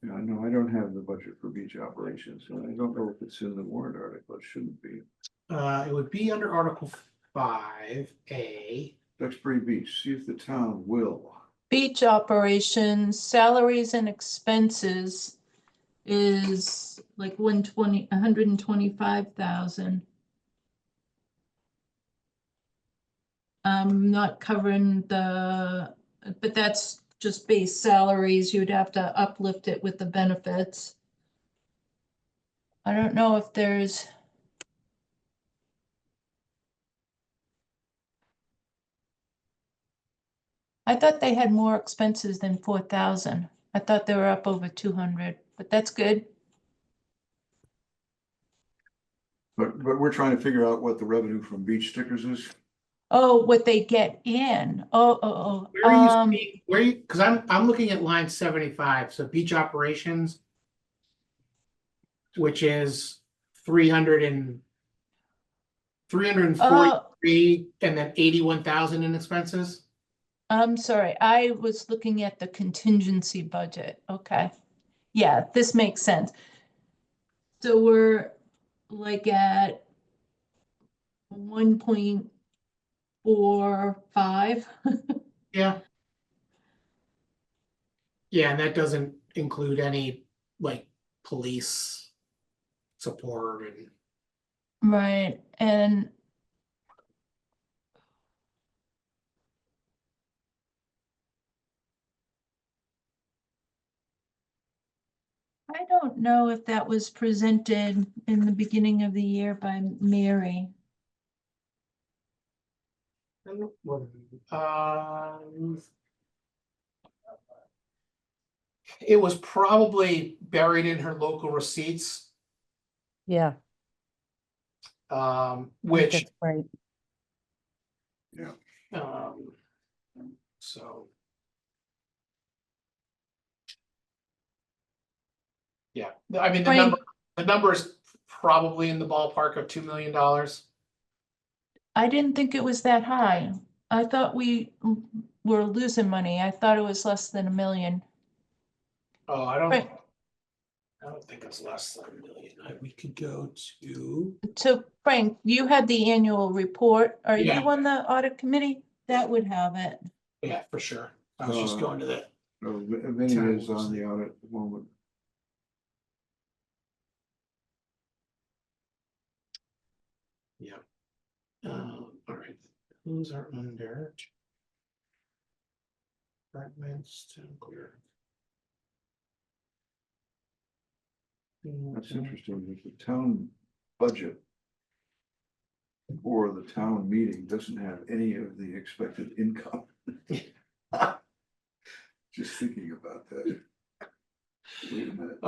Yeah, no, I don't have the budget for beach operations, and I don't know if it's in the warrant article. It shouldn't be. It would be under Article 5A. Duxbury Beach, see if the town will. Beach operations, salaries and expenses is like 125,000. I'm not covering but that's just base salaries. You'd have to uplift it with the benefits. I don't know if there's. I thought they had more expenses than 4,000. I thought they were up over 200, but that's good. But we're trying to figure out what the revenue from beach stickers is. Oh, what they get in. Oh. Where are you seeing, because I'm looking at line 75, so beach operations, which is 343 and then 81,000 in expenses. I'm sorry, I was looking at the contingency budget. Okay. Yeah, this makes sense. So we're like at 1.45. Yeah. Yeah, and that doesn't include any like police support and. Right, and I don't know if that was presented in the beginning of the year by Mary. It was probably buried in her local receipts, Yeah, I think which, that's right. um, so. Yeah, I mean, Frank, the number is probably in the ballpark of $2 million. I didn't think it was that high. I thought we were losing money. I thought it was less than 1 million. Oh, Right. I don't think it's less than 1 million. We could go to. So Frank, you had the annual report. Are Yeah. you on the audit committee? That would have it. Yeah, for sure. I was just going to that. No, Vinny is on the audit at the moment. Yeah. All right, who's are under? Fragments to clear. That's interesting, that the town budget or the town meeting doesn't have any of the expected income. Just thinking about that. Wait a minute.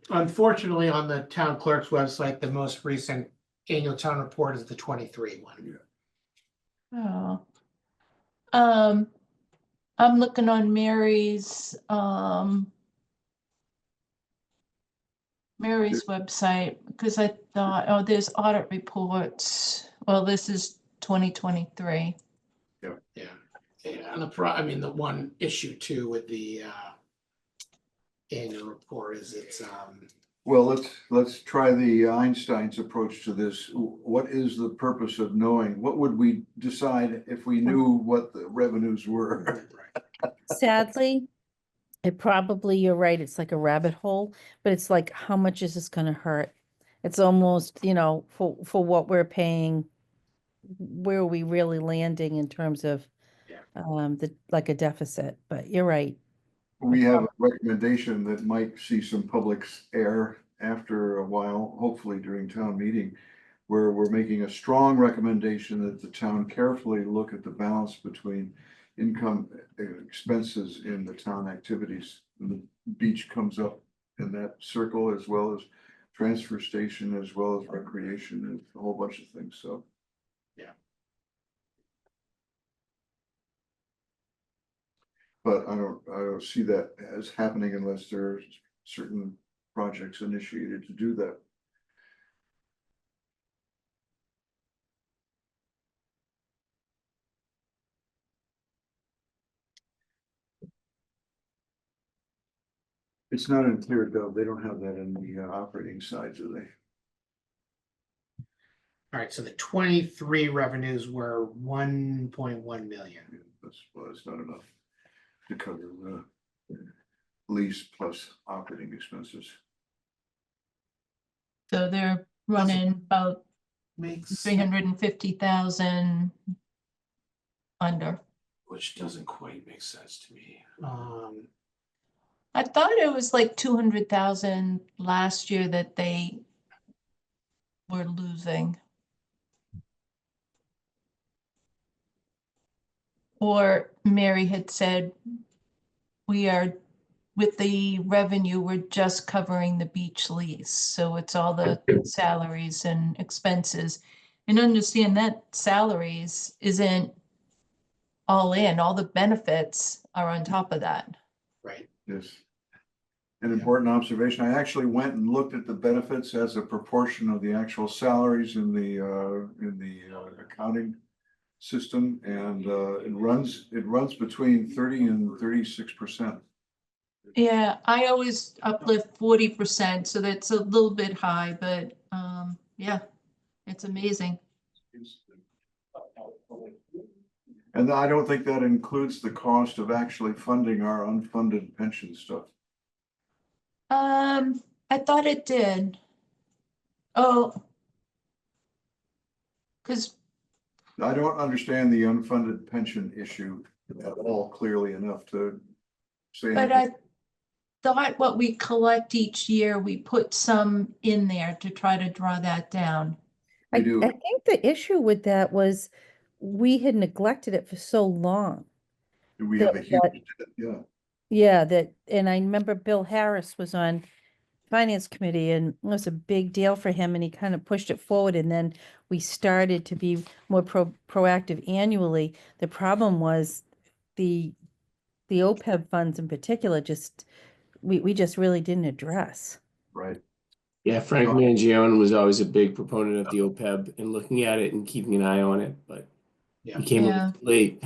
Unfortunately, on the town clerk's website, the most recent annual town report is the 23 one. Oh. I'm looking on Mary's website because I thought, oh, there's audit reports. Well, this is 2023. Yeah, and I mean, the one issue too with the annual report is it's Well, let's try the Einstein's approach to this. What is the purpose of knowing? What would we decide if we knew what the revenues were? Sadly, it probably, you're right, it's like a rabbit hole, but it's like, how much is this gonna hurt? It's almost, for what we're paying, where are we really landing in terms of Yeah. like a deficit, but you're right. We have a recommendation that might see some public air after a while, hopefully during town meeting, where we're making a strong recommendation that the town carefully look at the balance between income and expenses in the town activities. And the beach comes up in that circle, as well as transfer station, as well as recreation, and a whole bunch of things, so. But I don't see that as happening unless there's certain projects initiated to do that. It's not in clear gov. They don't have that in the operating side, do they? all right. So the 23 revenues were 1.1 million. Well, it's not enough to cover the lease plus operating expenses. So they're running about Makes 350,000 under. which doesn't quite make sense to me. I thought it was like 200,000 last year that they were losing. Or Mary had said, we are, with the revenue, we're just covering the beach lease. So it's all the salaries and expenses. And understand that salaries isn't all in, all the benefits are on top of that. Right. Yes. An important observation. I actually went and looked at the benefits as a proportion of the actual salaries in the accounting system, and it runs between 30 and 36%. Yeah, I always uplift 40%, so that's a little bit high, but yeah, it's amazing. And I don't think that includes the cost of actually funding our unfunded pension stuff. I thought it did. Oh. Because, I don't understand the unfunded pension issue at all clearly enough to say. but anything. I thought what we collect each year, we put some in there to try to draw that down. We I do. think the issue with that was we had neglected it for so long. We have a that- huge, that- yeah, Yeah, and I remember Bill Harris was on Finance Committee and it was a big deal for him and he kind of pushed it forward and then we started to be more proactive annually. The problem was the OPEB funds in particular just, we just really didn't address. right. Yeah, Frank Mangione was always a big proponent of the OPEB and looking at it and keeping an eye on it, but Yeah. he came a Yeah. little late.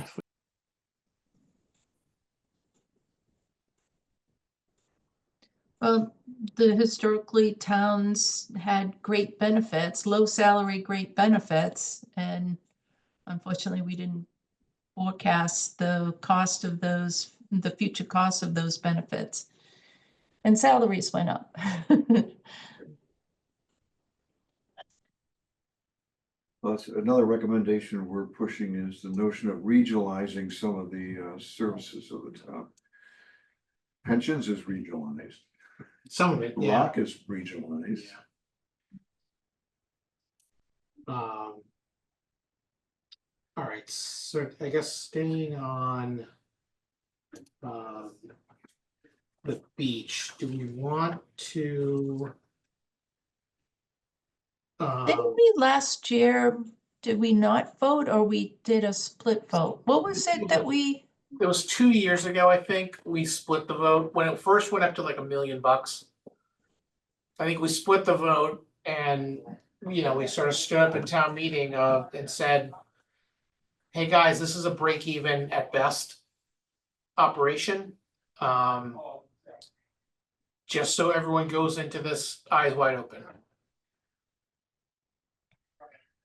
Well, the historically towns had great benefits, low salary, great benefits, and unfortunately, we didn't forecast the cost of those, the future costs of those benefits. And salaries went up. Well, that's another recommendation we're pushing is the notion of regionalizing some of the services of the town. Pensions is regionalized. Some of it, yeah. Rock is regionalized. All right, so I guess staying on the beach, do we want to Didn't we last year, did we not vote or we did a split vote? What was it that we, it was 2 years ago, I think, we split the vote when it first went up to like $1 million. I think we split the vote and, you know, we sort of stood up in town meeting and said, hey, guys, this is a break even at best operation. Just so everyone goes into this eyes wide open.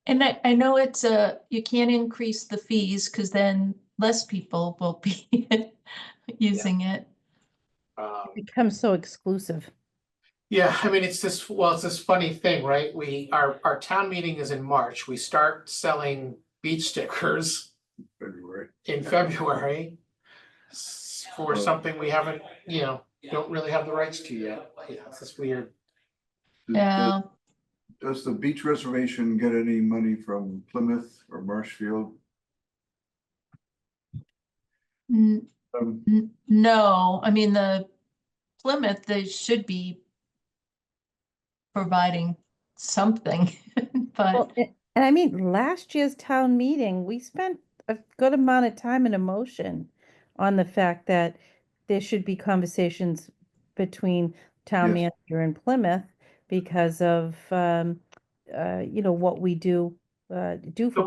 and I know it's you can't increase the fees because then less people will be using it. It becomes so exclusive. Yeah, I mean, it's this funny thing, right? Our town meeting is in March. We start selling beach stickers February. in February for something we haven't, don't really have the rights to yet. Yeah, it's just weird. Yeah, Does the beach reservation get any money from Plymouth or Marshfield? no, I mean, the Plymouth, they should be providing something, Well, but and I mean, last year's town meeting, we spent a good amount of time and emotion on the fact that there should be conversations between town Yes. manager and Plymouth because of, what we do So for.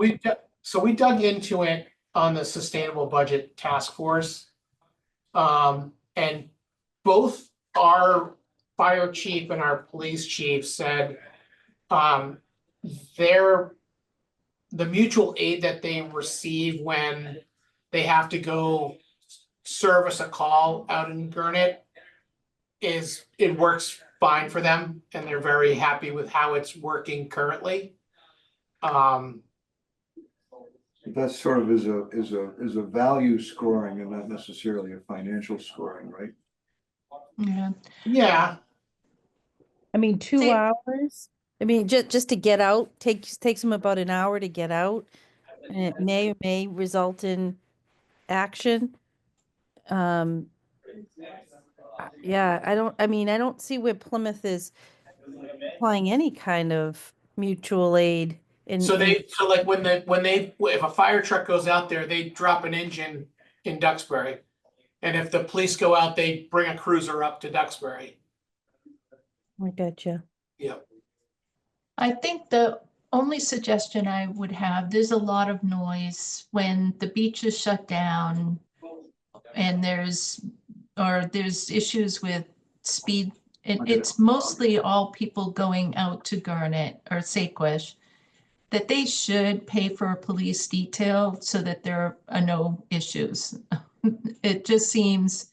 we dug into it on the Sustainable Budget Task Force. And both our fire chief and our police chief said, the mutual aid that they receive when they have to go service a call out in Gurnett it works fine for them and they're very happy with how it's working currently. That sort of is a value scoring and not necessarily a financial scoring, right? yeah. Yeah, I mean, 2 See- hours. I mean, just to get out, takes them about an hour to get out. And it may result in action. Yeah, I don't see where Plymouth is applying any kind of mutual aid in. so like if a fire truck goes out there, they drop an engine in Duxbury. And if the police go out, they bring a cruiser up to Duxbury. I gotcha. Yep. I think the only suggestion I would have, there's a lot of noise when the beach is shut down and there's issues with speed. It's mostly all people going out to Gurnett or Saquesh, that they should pay for a police detail so that there are no issues. It just seems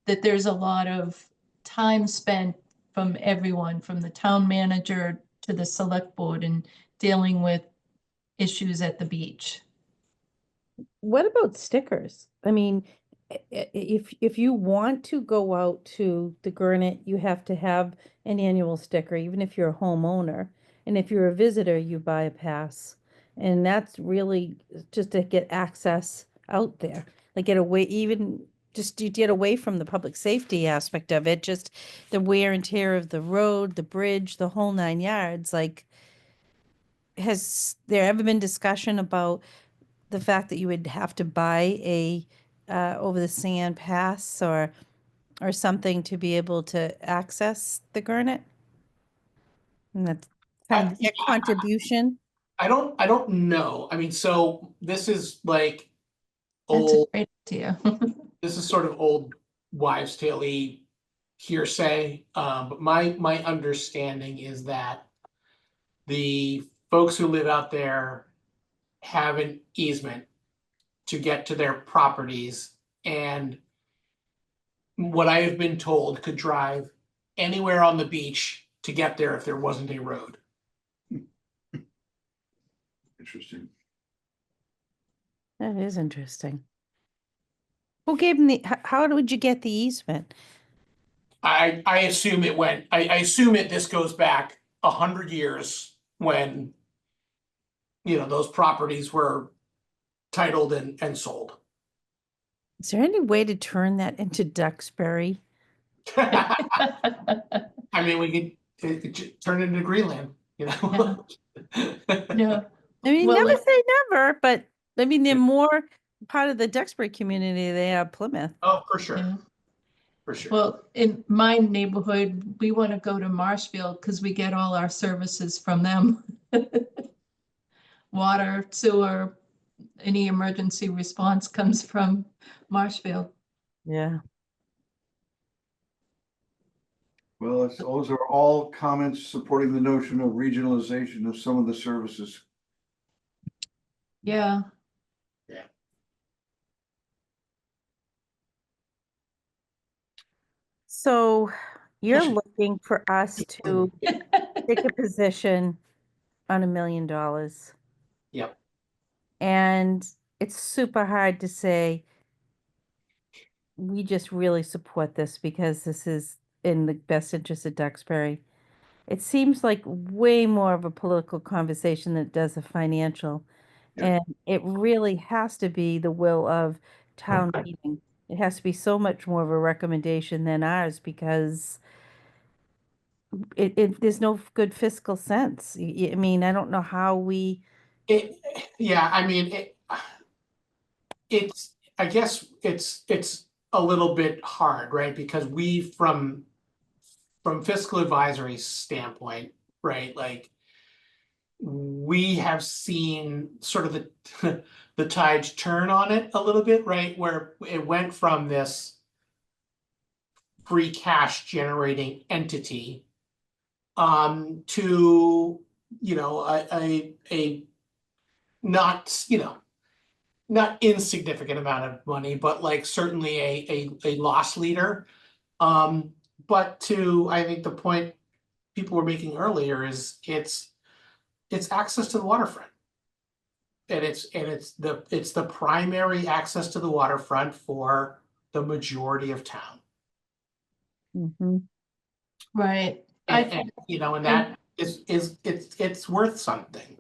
that there's a lot of time spent from everyone, from the town manager to the select board and dealing with issues at the beach. What about stickers? I mean, if you want to go out to the Gurnett, you have to have an annual sticker, even if you're a homeowner. And if you're a visitor, you buy a pass. And that's really just to get access out there. Like get away, even just to get away from the public safety aspect of it, just the wear and tear of the road, the bridge, the whole 9 yards. Like, has there ever been discussion about the fact that you would have to buy a over the sand pass or something to be able to access the Gurnett? And that's kind of Yeah, their contribution. I don't know. I mean, so this is like That's a old, great idea. this is sort of old wives' tale-y hearsay. But my understanding is that the folks who live out there have an easement to get to their properties, and what I have been told could drive anywhere on the beach to get there if there wasn't a road. Interesting. That is interesting. Who gave them how would you get the easement? I assume it went, I assume this goes back 100 years when, those properties were titled and sold. Is there any way to turn that into Duxbury? I mean, we could turn it into Greenland, No, I mean, Well, never it- say never, but I mean, they're more part of the Duxbury community than they are Plymouth. Oh, for sure, yeah. for sure. Well, in my neighborhood, we want to go to Marshfield because we get all our services from them. Water, sewer, any emergency response comes from Marshfield. Yeah. Well, those are all comments supporting the notion of regionalization of some of the services. Yeah, So you're looking for us to take a position on $1 million. Yep. And it's super hard to say, we just really support this because this is in the best interest of Duxbury. It seems like way more of a political conversation than it does a financial. Yeah. And it really has to be the will of town meeting. It has to be so much more of a recommendation than ours because there's no good fiscal sense. I mean, I don't know how we, Yeah, I mean, I guess it's a little bit hard, right? Because we, from fiscal advisory standpoint, right, like we have seen sort of the the tides turn on it a little bit, right? Where it went from this free cash generating entity to, a not, not insignificant amount of money, but like certainly a loss leader. But to, I think the point people were making earlier is it's access to the waterfront. And it's the primary access to the waterfront for the majority of town. Mhm. right. And and that it's worth something.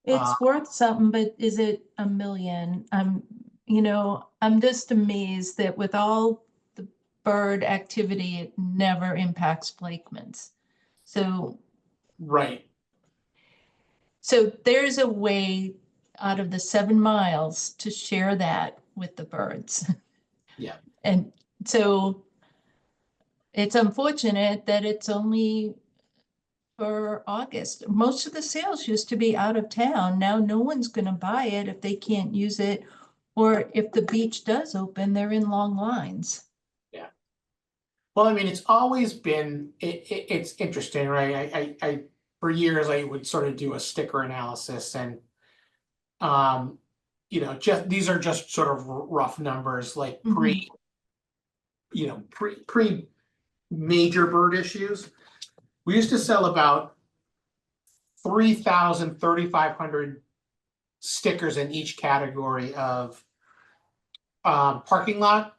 It's worth something, but is it $1 million? I'm just amazed that with all the bird activity, it never impacts Blakemans. So Right. there's a way out of the 7 miles to share that with the birds. Yeah. And so it's unfortunate that it's only for August. Most of the sales used to be out of town. Now no one's gonna buy it if they can't use it. Or if the beach does open, they're in long lines. Well, I mean, it's always been, it's interesting, right? I for years I would sort of do a sticker analysis and just these are just sort of rough numbers, like pre major bird issues. We used to sell about 3,500 stickers in each category of parking lot,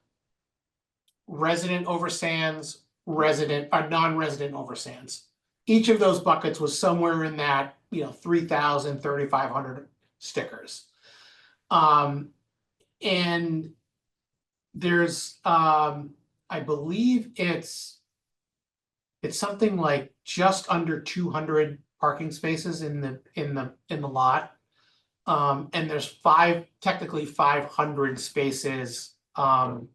resident oversands, non-resident oversands. Each of those buckets was somewhere in that, 3,500 stickers. And there's, I believe it's something like just under 200 parking spaces in the lot. And there's technically 500 spaces out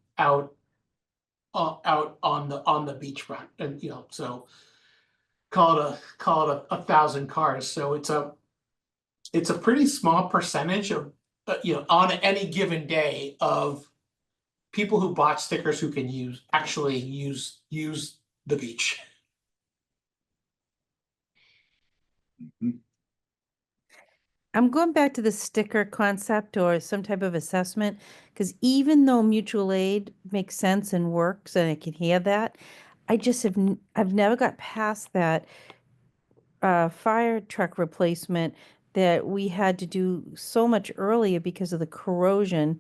on the beachfront, and so call it 1,000 cars. So it's a pretty small percentage of on any given day of people who bought stickers who can use the beach. I'm going back to the sticker concept or some type of assessment, because even though mutual aid makes sense and works, and I can hear that, I just I've never got past that fire truck replacement that we had to do so much earlier because of the corrosion,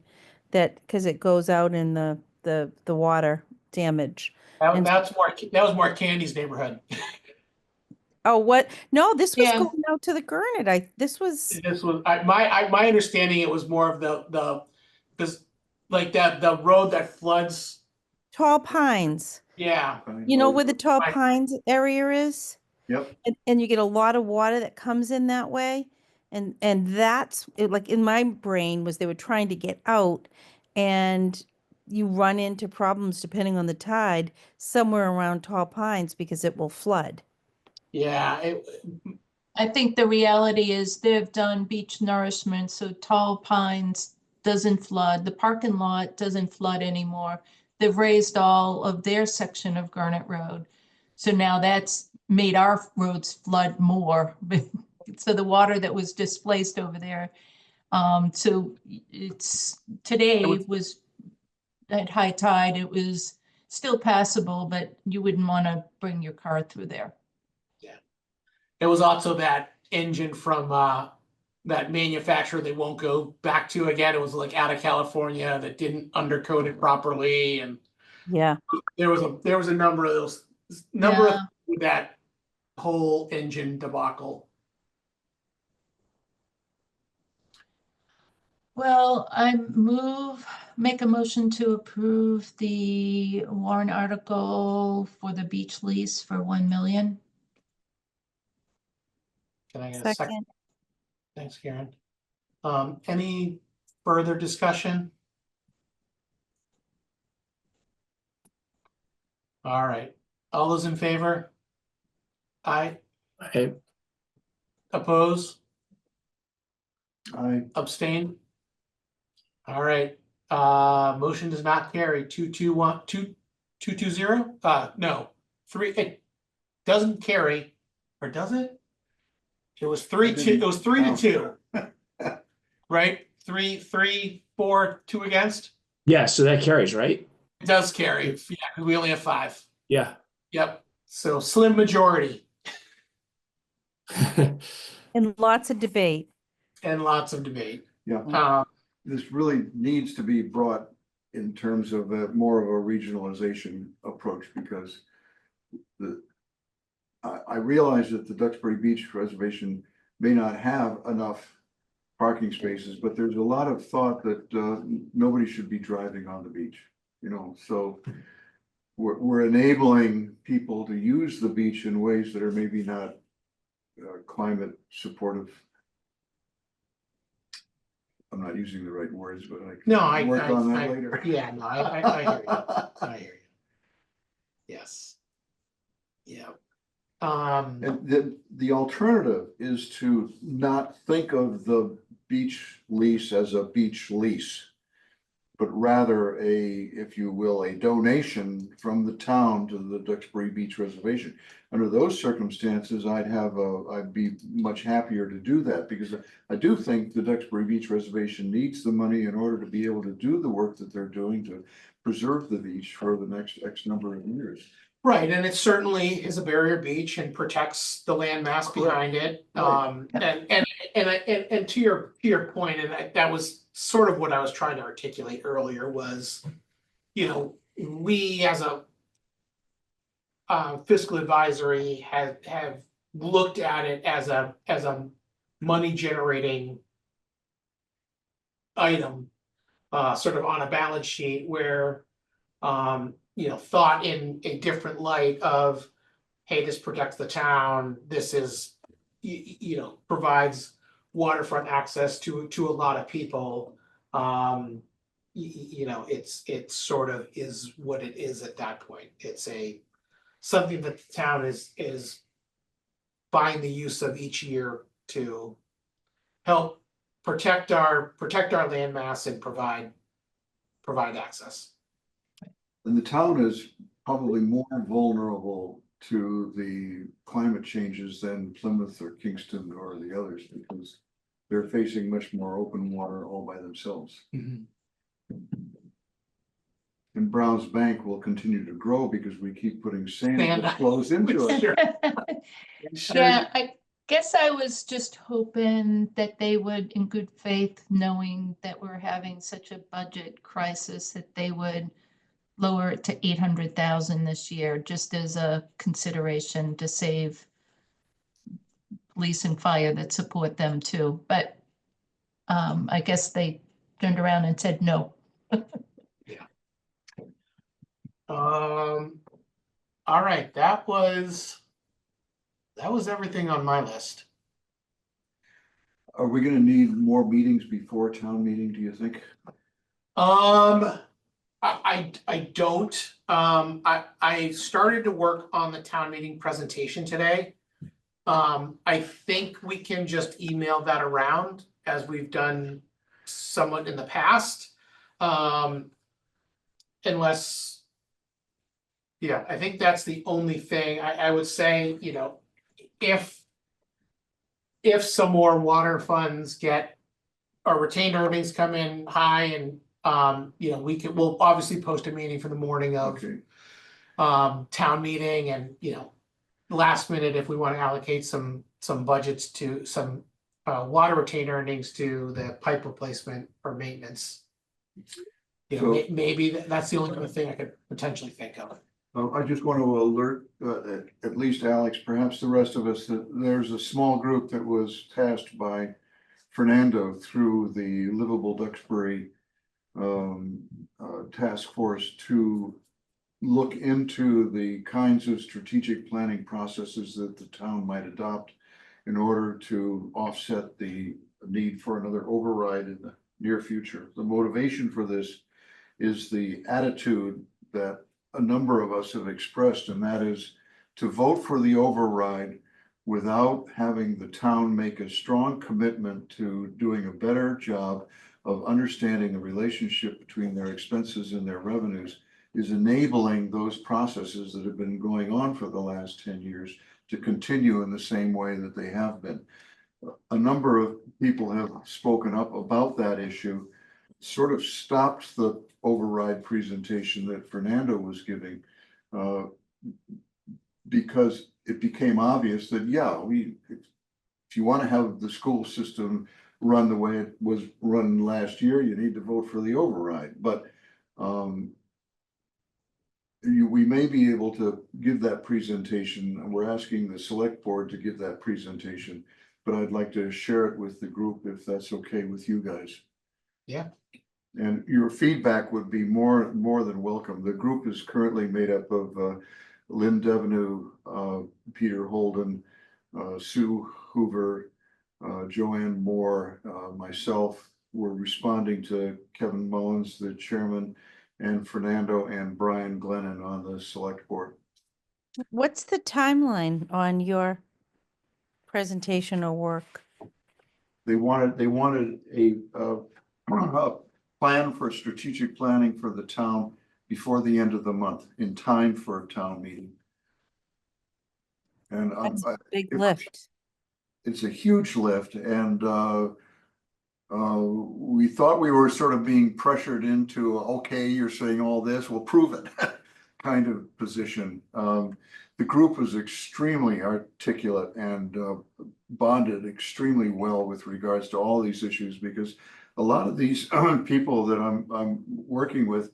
because it goes out in the water damage. And That was more Candy's neighborhood. oh, what? No, this was Yeah. going out to the Gurnett. This was This was my understanding. It was more of this like the road that floods. Tall Pines. Yeah, You know where the Tall Right. Pines area is? Yep, And you get a lot of water that comes in that way. And that's like in my brain was they were trying to get out, and you run into problems depending on the tide somewhere around Tall Pines because it will flood. yeah. I think the reality is they've done beach nourishment, so Tall Pines doesn't flood. The parking lot doesn't flood anymore. They've raised all of their section of Gurnett Road. So now that's made our roads flood more. So the water that was displaced over there. So today was at high tide, it was still passable, but you wouldn't want to bring your car through there. It was also that engine from that manufacturer they won't go back to again. It was like out of California that didn't undercoat it properly, and Yeah. there was a number of those Yeah. of that whole engine debacle. Well, make a motion to approve the warrant article for the beach lease for 1 million. Can I get a second? Second. Thanks, Karen. Any further discussion? All right, all those in favor? Aye. I, Oppose? I, Abstain? All right, motion does not carry. 220? No, it doesn't carry, or does it? It was 3-2, it was 3-2, right? 3, 4, 2 against? yeah, so that carries, right? It does carry, yeah, we only have 5. Yeah. Yep, so slim majority And lots of debate. and lots of debate. yeah, this really needs to be brought in terms of more of a regionalization approach, because I realize that the Duxbury Beach Reservation may not have enough parking spaces, but there's a lot of thought that nobody should be driving on the beach, so we're enabling people to use the beach in ways that are maybe not climate supportive. I'm not using the right words, but I can work on that later. Yeah, no, I hear you. I hear you. Yes. Yeah. And the alternative is to not think of the beach lease as a beach lease, but rather if you will, a donation from the town to the Duxbury Beach Reservation. Under those circumstances, I'd be much happier to do that, because I do think the Duxbury Beach Reservation needs the money in order to be able to do the work that they're doing to preserve the beach for the next X number of years. Right, and it certainly is a barrier beach and protects the landmass behind it. Right. And to your point, that was sort of what I was trying to articulate earlier was, we as a fiscal advisory have looked at it as a money generating item, sort of on a balance sheet where, thought in a different light of, hey, this protects the town, this is, provides waterfront access to a lot of people. It sort of is what it is at that point. It's something that the town is buying the use of each year to help protect our landmass and provide access. And the town is probably more vulnerable to the climate changes than Plymouth or Kingston or the others, because they're facing much more open water all by themselves. Mhm. And Browns Bank will continue to grow because we keep putting sand Sand. that flows into it. Sure. Yeah, I guess I was just hoping that they would, in good faith, knowing that we're having such a budget crisis, that they would lower it to 800,000 this year, just as a consideration to save police and fire that support them too. But I guess they turned around and said no. All right, that was everything on my list. Are we gonna need more meetings before town meeting, do you think? I don't, I started to work on the town meeting presentation today. I think we can just email that around as we've done somewhat in the past. Unless, yeah, I think that's the only thing I would say, if some more water funds get, or retained earnings come in high and, we'll obviously post a meeting for the morning of Okay, town meeting and, last minute, if we want to allocate some budgets to some water retained earnings to the pipe replacement or maintenance. Maybe that's the only other thing I could potentially think of. I just want to alert, at least Alex, perhaps the rest of us, that there's a small group that was tasked by Fernando through the Livable Duxbury task force to look into the kinds of strategic planning processes that the town might adopt in order to offset the need for another override in the near future. The motivation for this is the attitude that a number of us have expressed, and that is to vote for the override without having the town make a strong commitment to doing a better job of understanding the relationship between their expenses and their revenues is enabling those processes that have been going on for the last 10 years to continue in the same way that they have been. A number of people have spoken up about that issue, sort of stopped the override presentation that Fernando was giving, because it became obvious that, if you want to have the school system run the way it was run last year, you need to vote for the override. But we may be able to give that presentation, and we're asking the select board to give that presentation, but I'd like to share it with the group if that's okay with you guys. Yeah. And your feedback would be more than welcome. The group is currently made up of Lynn Devenue, Peter Holden, Sue Hoover, Joanne Moore, myself. We're responding to Kevin Mullins, the chairman, and Fernando and Brian Glennon on the select board. What's the timeline on your presentation or work? They wanted a plan for strategic planning for the town before the end of the month, in time for a town meeting. And That's a big lift. it's a huge lift, and we thought we were sort of being pressured into, okay, you're saying all this, we'll prove it. kind of position. The group was extremely articulate and bonded extremely well with regards to all these issues, because a lot of these people that I'm working with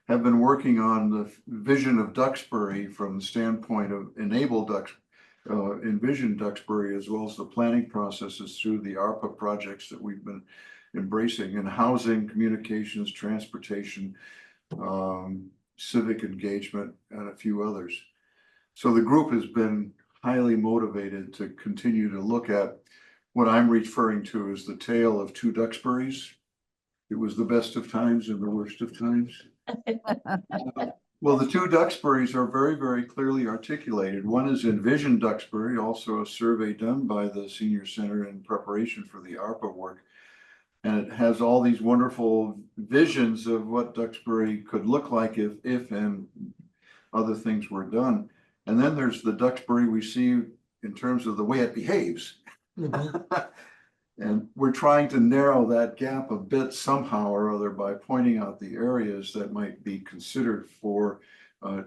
have been working on the vision of Duxbury from the standpoint of envision Duxbury, as well as the planning processes through the ARPA projects that we've been embracing in housing, communications, transportation, civic engagement, and a few others. So the group has been highly motivated to continue to look at what I'm referring to as the tale of two Duxburys. It was the best of times and the worst of times. Well, the two Duxburys are very, very clearly articulated. One is Envision Duxbury, also a survey done by the Senior Center in preparation for the ARPA work. And it has all these wonderful visions of what Duxbury could look like if and other things were done. And then there's the Duxbury we see in terms of the way it behaves. And we're trying to narrow that gap a bit somehow or other by pointing out the areas that might be considered for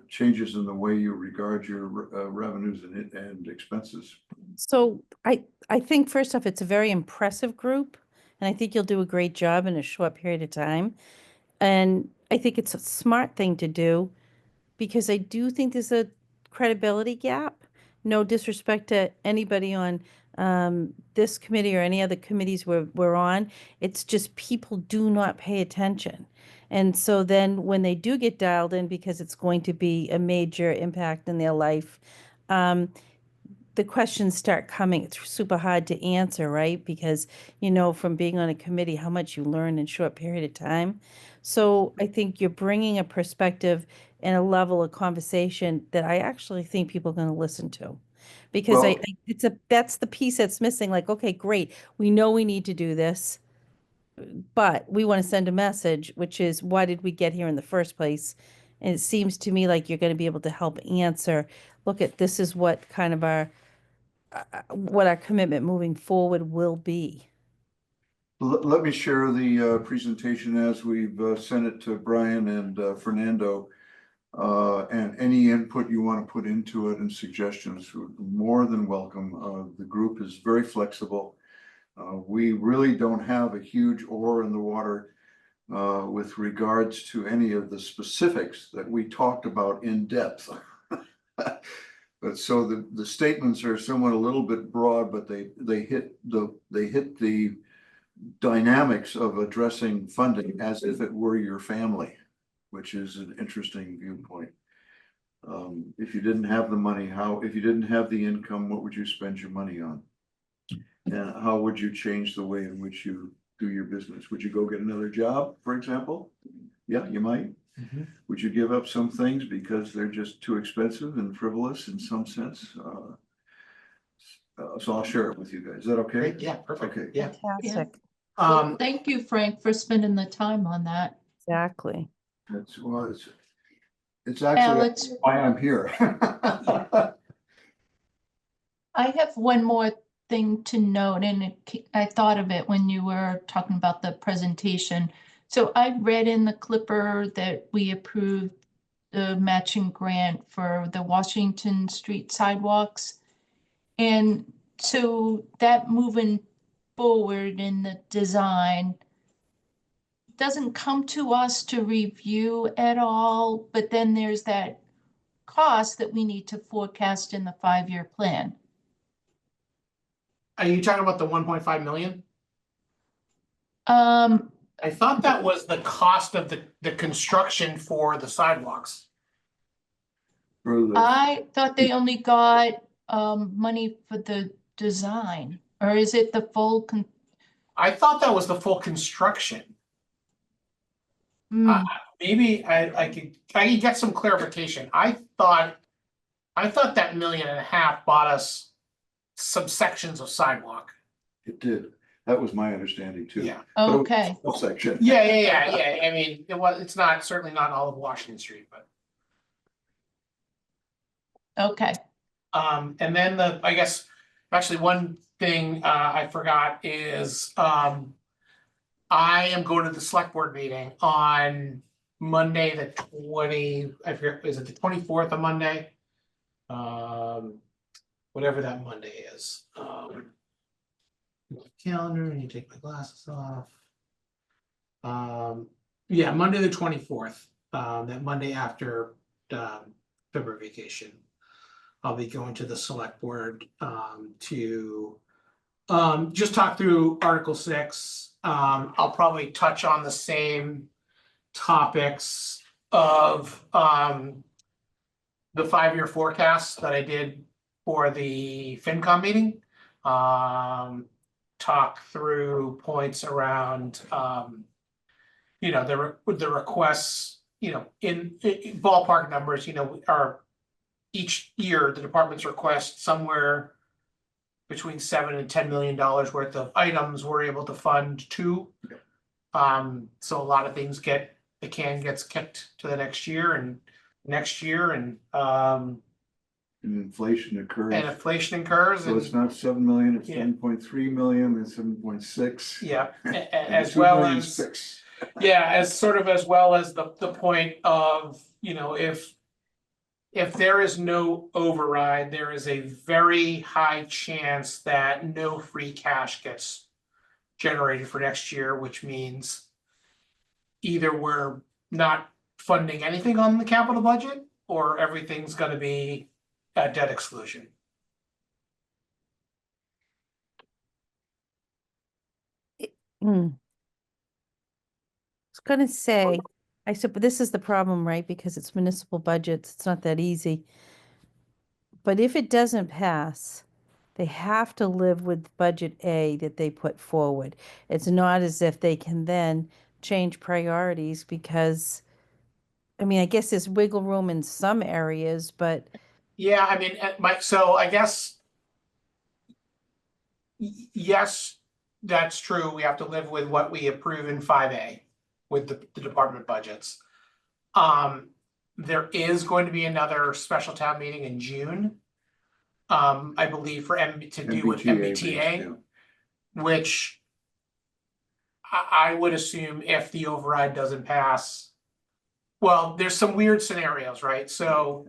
changes in the way you regard your revenues and expenses. So I think first off, it's a very impressive group, and I think you'll do a great job in a short period of time. And I think it's a smart thing to do, because I do think there's a credibility gap. No disrespect to anybody on this committee or any other committees we're on. It's just people do not pay attention. And so then when they do get dialed in, because it's going to be a major impact in their life, the questions start coming. It's super hard to answer, right? Because you know from being on a committee how much you learn in a short period of time. So I think you're bringing a perspective and a level of conversation that I actually think people are going to listen to. Because Well- that's the piece that's missing. Like, okay, great. We know we need to do this, but we want to send a message, which is, why did we get here in the first place? And it seems to me like you're going to be able to help answer, look at, this is what kind of what our commitment moving forward will be. Let me share the presentation as we've sent it to Brian and Fernando. And any input you want to put into it and suggestions are more than welcome. The group is very flexible. We really don't have a huge oar in the water with regards to any of the specifics that we talked about in depth. But so the statements are somewhat a little bit broad, but they hit the dynamics of addressing funding as if it were your family, which is an interesting viewpoint. If you didn't have the money, if you didn't have the income, what would you spend your money on? And how would you change the way in which you do your business? Would you go get another job, for example? Yeah, you might. Mhm. Would you give up some things because they're just too expensive and frivolous in some sense? So I'll share it with you guys. Is that okay? Great, yeah, perfect. Okay. Yeah. Fantastic. Well, thank you, Frank, for spending the time on that. Exactly. It's actually Alex, why I'm here. I have one more thing to note, and I thought of it when you were talking about the presentation. So I read in the Clipper that we approved the matching grant for the Washington Street sidewalks. And so that moving forward in the design doesn't come to us to review at all, but then there's that cost that we need to forecast in the 5-year plan. Are you talking about the 1.5 million? Um, I thought that was the cost of the construction for the sidewalks. I thought they only got money for the design, or is it the full I thought that was the full construction. Hmm. Maybe I could get some clarification. I thought that 1.5 million bought us some sections of sidewalk. It did. That was my understanding too. Yeah. But it was Okay. a section. Yeah. I mean, it's not, certainly not all of Washington Street, but. Okay. And then I guess, actually one thing I forgot is I am going to the select board meeting on Monday, I forget, is it the 24th of Monday? Whatever that Monday is. Calendar, and you take my glasses off. Yeah, Monday the 24th, that Monday after February vacation. I'll be going to the select board to just talk through Article 6. I'll probably touch on the same topics of the 5-year forecast that I did for the FinCom meeting. Talk through points around the requests, in ballpark numbers, are each year the departments request somewhere between $7 and $10 million worth of items we're able to fund to. So a lot of things gets kicked to the next year and And inflation occurs. and inflation incurs So it's and not 7 million, it's Yeah. 10.3 million, and 7.6. yeah, And as 2 well million's as fixed. yeah, as well as the point of, if there is no override, there is a very high chance that no free cash gets generated for next year, which means either we're not funding anything on the capital budget or everything's gonna be at debt exclusion. Hmm. I was gonna say, I said, but this is the problem, right? Because it's municipal budgets, it's not that easy. But if it doesn't pass, they have to live with budget A that they put forward. It's not as if they can then change priorities because, I mean, I guess there's wiggle room in some areas, but Yeah, I mean, so I guess. Yes, that's true. We have to live with what we approve in 5A with the department budgets. There is going to be another special town meeting in June. I believe to do with MBTA, which I would assume if the override doesn't pass. Well, there's some weird scenarios, right? So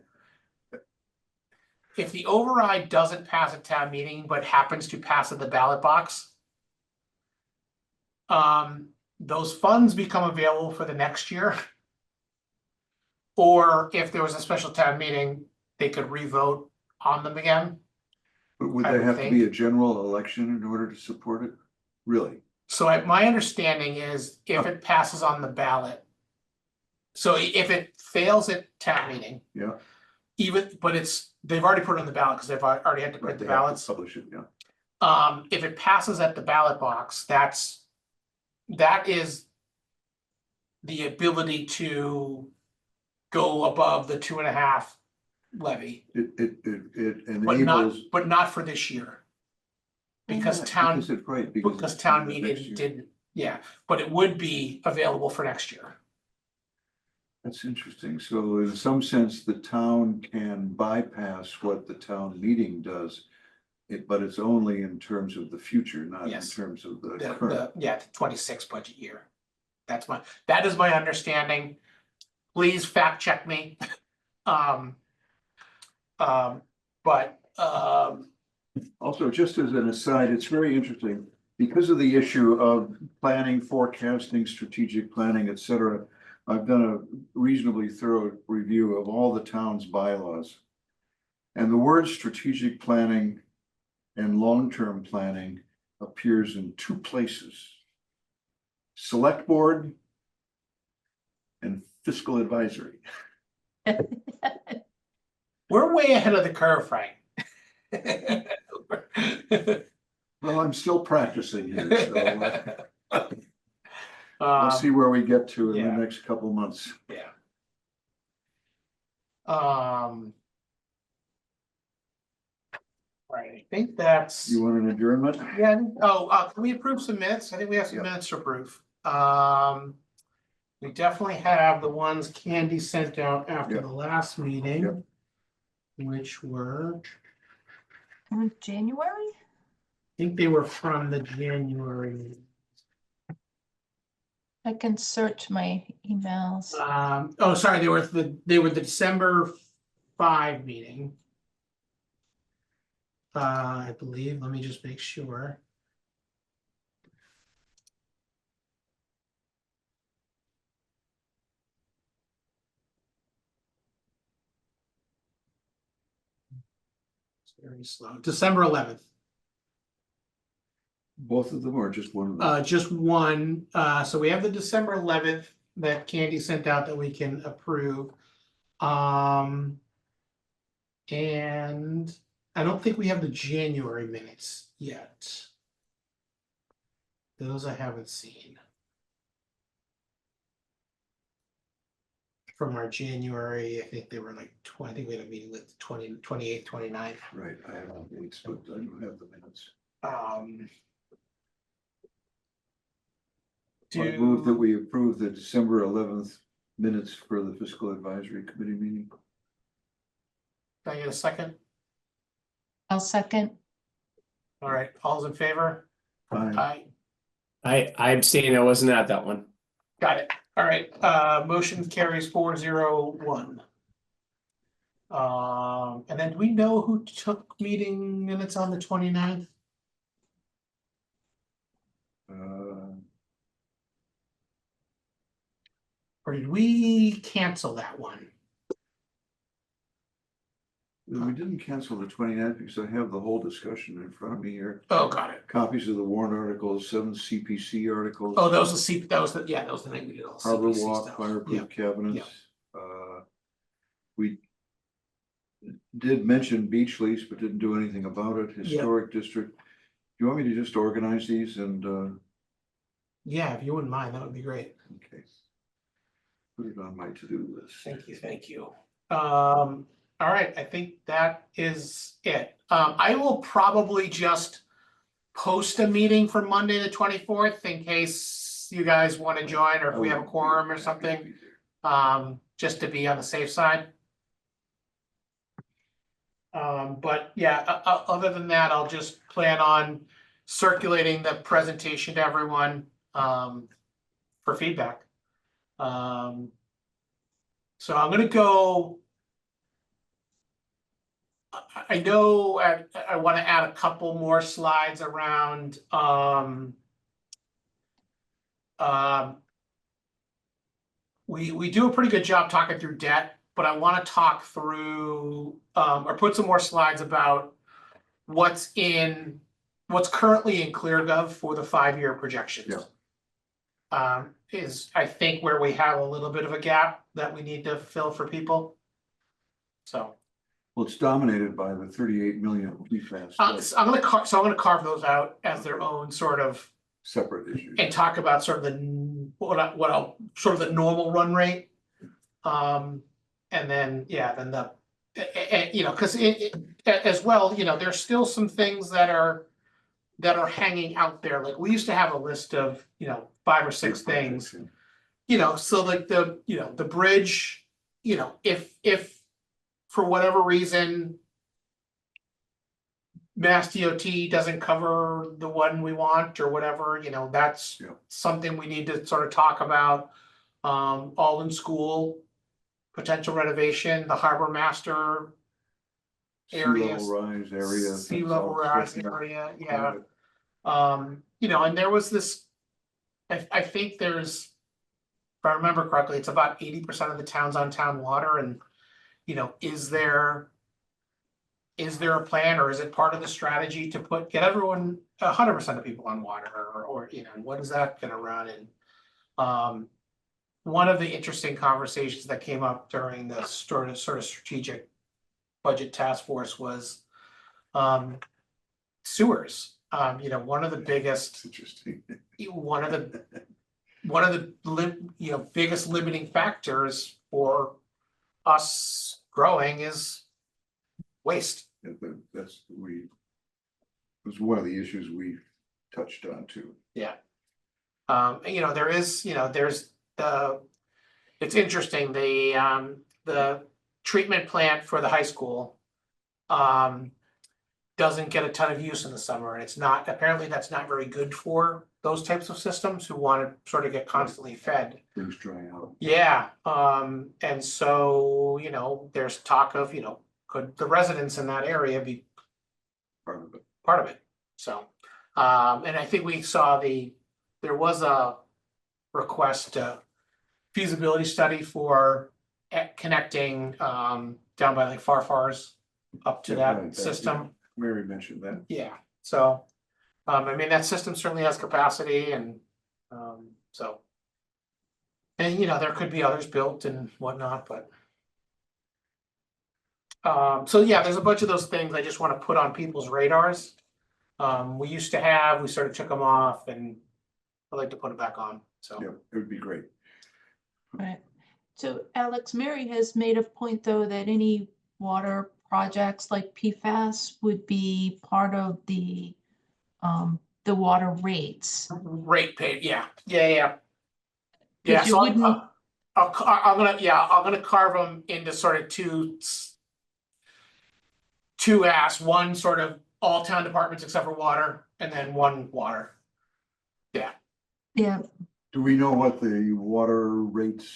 if the override doesn't pass at town meeting, but happens to pass at the ballot box, those funds become available for the next year. Or if there was a special town meeting, they could revote on them again. But would I there would have to be think. a general election in order to support it? Really? So my understanding is if it passes on the ballot. So if it fails at town meeting, Yeah. they've already put it on the ballot because they've already had to print the They have to ballots. Publish it, yeah. If it passes at the ballot box, that is the ability to go above the 2.5 levy, It but not, enables. but not for this year. Because town Because town next meeting year. didn't, yeah, but it would be available for next year. That's interesting. So in some sense, the town can bypass what the town meeting does. But it's only in terms of the future, not in Yes. terms of the The current. 26 budget year. That is my understanding. Please fact check me. But Also, just as an aside, it's very interesting, because of the issue of planning, forecasting, strategic planning, et cetera. I've done a reasonably thorough review of all the town's bylaws. And the word strategic planning and long-term planning appears in 2 places. Select board and fiscal advisory. we're way ahead of the curve, Frank. Well, I'm still practicing here, so we'll see Um, where we get to in yeah. the next couple months. yeah. Right, I think that's. You want an adjournment? Yeah, can we approve some minutes? I think we have some minutes to approve. We definitely have the ones Candy sent out after Yep. the last meeting. Yep. Which were, January? I think they were from the January. I can search my emails. Oh, sorry, they were the December 5 meeting. I believe, let me just make sure. It's very slow. December 11th. Both of them or just one of them? Just one, so we have the December 11th that Candy sent out that we can approve. And I don't think we have the January minutes yet. Those I haven't seen. From our January, I think they were like 20, I think we had a meeting with 28th, 29th. Right, I have all dates, but I don't have the minutes. I move that we approve the December 11th minutes for the Fiscal Advisory Committee meeting. Can I get a second? I'll second. All right, all's in favor? Aye. Aye. I abstain. I wasn't at that one. Got it. All right, motion carries 4-0-1. And then do we know who took meeting minutes on the 29th? Or did we cancel that one? We didn't cancel the 29th because I have the whole discussion in front of me here. Oh, got it. Copies of the warrant articles, 7 CPC articles. Oh, that was the yeah, that was the night we did all Harbor CPC Walk, stuff. fireproof Yeah. cabinets. We did mention beach lease, but didn't do anything about it. Historic district. Do you want me to just organize these and? Yeah, if you wouldn't mind, that would be great. Okay. Put it on my to-do list. Thank you, thank you. All right, I think that is it. I will probably just post a meeting for Monday, the 24th, in case you guys want to join, or if we have a quorum or something, just to be on the safe side. But yeah, other than that, I'll just plan on circulating the presentation to everyone, for feedback. So I'm gonna go. I know I want to add a couple more slides around we do a pretty good job talking through debt, but I want to talk through or put some more slides about what's currently in ClearGov for the 5-year projections. Yeah. Is I think where we have a little bit of a gap that we need to fill for people. So Well, it's dominated by the 38 million PFAS. so I'm gonna carve those out as their own sort of Separate issues. and talk about sort of the normal run rate. And then, yeah, then you know, because as well, you know, there's still some things that are hanging out there. Like we used to have a list of, you know, 5 or 6 things, you know, so like the bridge, you know, if for whatever reason Mass DOT doesn't cover the one we want or whatever, you know, that's something we need to sort of talk about. All in school, potential renovation, the harbor master areas. Sea level rise area. Sea level rise area, yeah. You know, and there was this, I think there's, if I remember correctly, it's about 80% of the towns on town water, and you know, is there a plan, or is it part of the strategy to get everyone 100% of people on water, or you know, what is that gonna run? And one of the interesting conversations that came up during the sort of strategic budget task force was sewers. You know, one of the biggest, Interesting. one of the biggest limiting factors for us growing is waste. That's it was one of the issues we touched on too. Yeah. You know, there's it's interesting, the treatment plant for the high school. doesn't get a ton of use in the summer, and it's not, apparently that's not very good for those types of systems who want to sort of get constantly fed. Things dry out. Yeah, and so, you know, there's talk of, you know, could the residents in that area be Part of it. part of it? So, and I think we saw there was a request, feasibility study for connecting, down by like Farfar's up to Yeah, right, that that, system. yeah. Mary mentioned that. Yeah, so, I mean, that system certainly has capacity and, so. And, you know, there could be others built and whatnot, but. So yeah, there's a bunch of those things I just wanna put on people's radars. We sort of took them off and I'd like to put it back on, so. Yeah, it would be great. Right. So Alex, Mary has made a point though that any water projects like PFAS would be part of the water rates. Rate paid, yeah. Yeah, Because you so wouldn't, I'm gonna carve them into sort of two asks, one sort of all town departments except for water, and then one water. yeah, Do we know what the water rates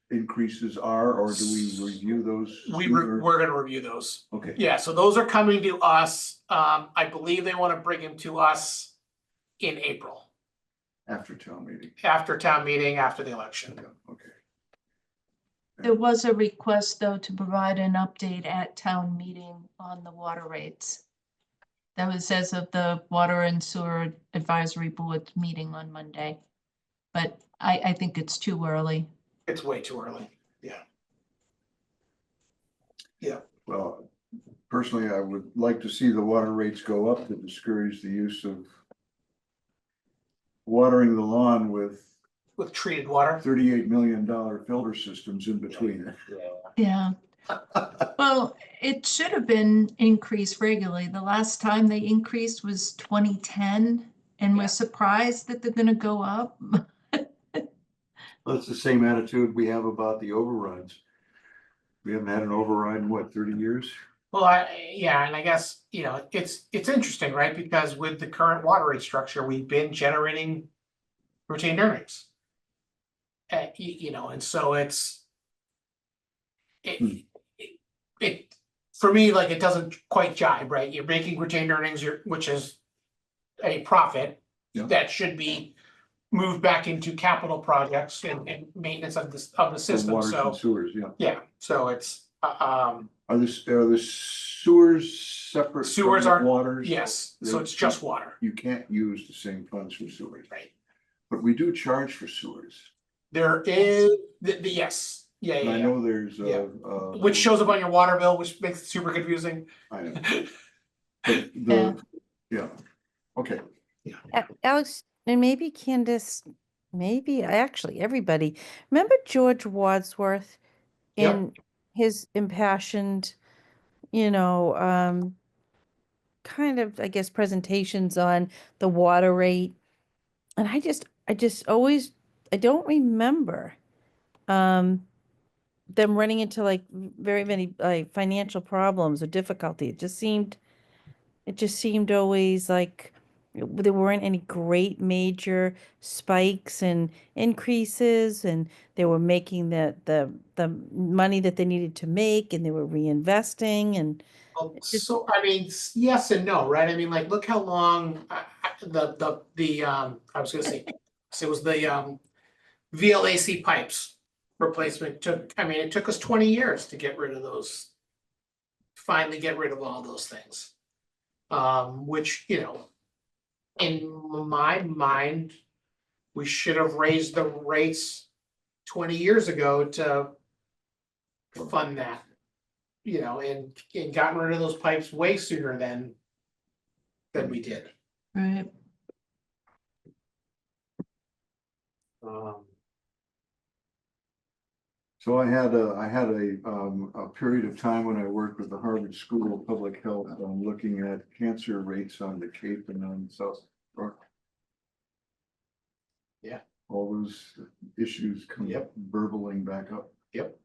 increases are, or do we review those? sooner? We're gonna review those. Okay, Yeah, so those are coming to us. I believe they wanna bring them to us in April, after town meeting. after town meeting, after the election. Yeah, okay. there was a request though to provide an update at town meeting on the water rates. That was as of the Water and Sewer Advisory Board meeting on Monday. But I think it's too early. It's way too early, yeah. Well, personally, I would like to see the water rates go up to discourage the use of watering the lawn with With treated water. $38 million filter systems in between. Yeah. Well, it should have been increased regularly. The last time they increased was 2010, and Yeah. we're surprised that they're gonna go up. That's the same attitude we have about the overrides. We haven't had an override in what, 30 years? Well, and I guess, you know, it's interesting, right? Because with the current water rate structure, we've been generating retained earnings. You know, and so it, for me, like, it doesn't quite jive, right? You're making retained earnings, which is a profit Yeah. that should be moved back into capital projects and maintenance of the system, Waters and so, sewers, yeah. yeah, so it's, Are the sewers separate from Sewers the are- waters? yes, so it's just water, You can't use the same funds for sewers. right? But we do charge for sewers. There is, yes, yeah, And I yeah, know there's Yeah. Which shows up on your water bill, which makes it super confusing. I know. But yeah, okay. Alex, and maybe Candace, maybe actually everybody, remember George Wadsworth Yep. in his impassioned, kind of, I guess, presentations on the water rate. And I just always, I don't remember them running into like very many like financial problems or difficulty. It just seemed always like there weren't any great major spikes and increases, and they were making the money that they needed to make, and they were reinvesting, and So, I mean, yes and no, right? I mean, like, look how long, I was gonna say, so it was the, VLAC pipes replacement took, I mean, it took us 20 years to get rid of those. Finally get rid of all those things. Which, you know, in my mind, we should have raised the rates 20 years ago to fund that. You know, and gotten rid of those pipes way sooner than we did. Right. So I had a period of time when I worked with the Harvard School of Public Health on looking at cancer rates on the Cape and on South Shore. Yeah. All those issues come Yep. burbling back up. Yep.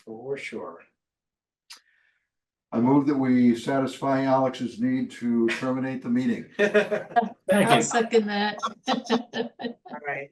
For sure. I move that we satisfy Alex's need to terminate the meeting. I'll Second. second that. All right,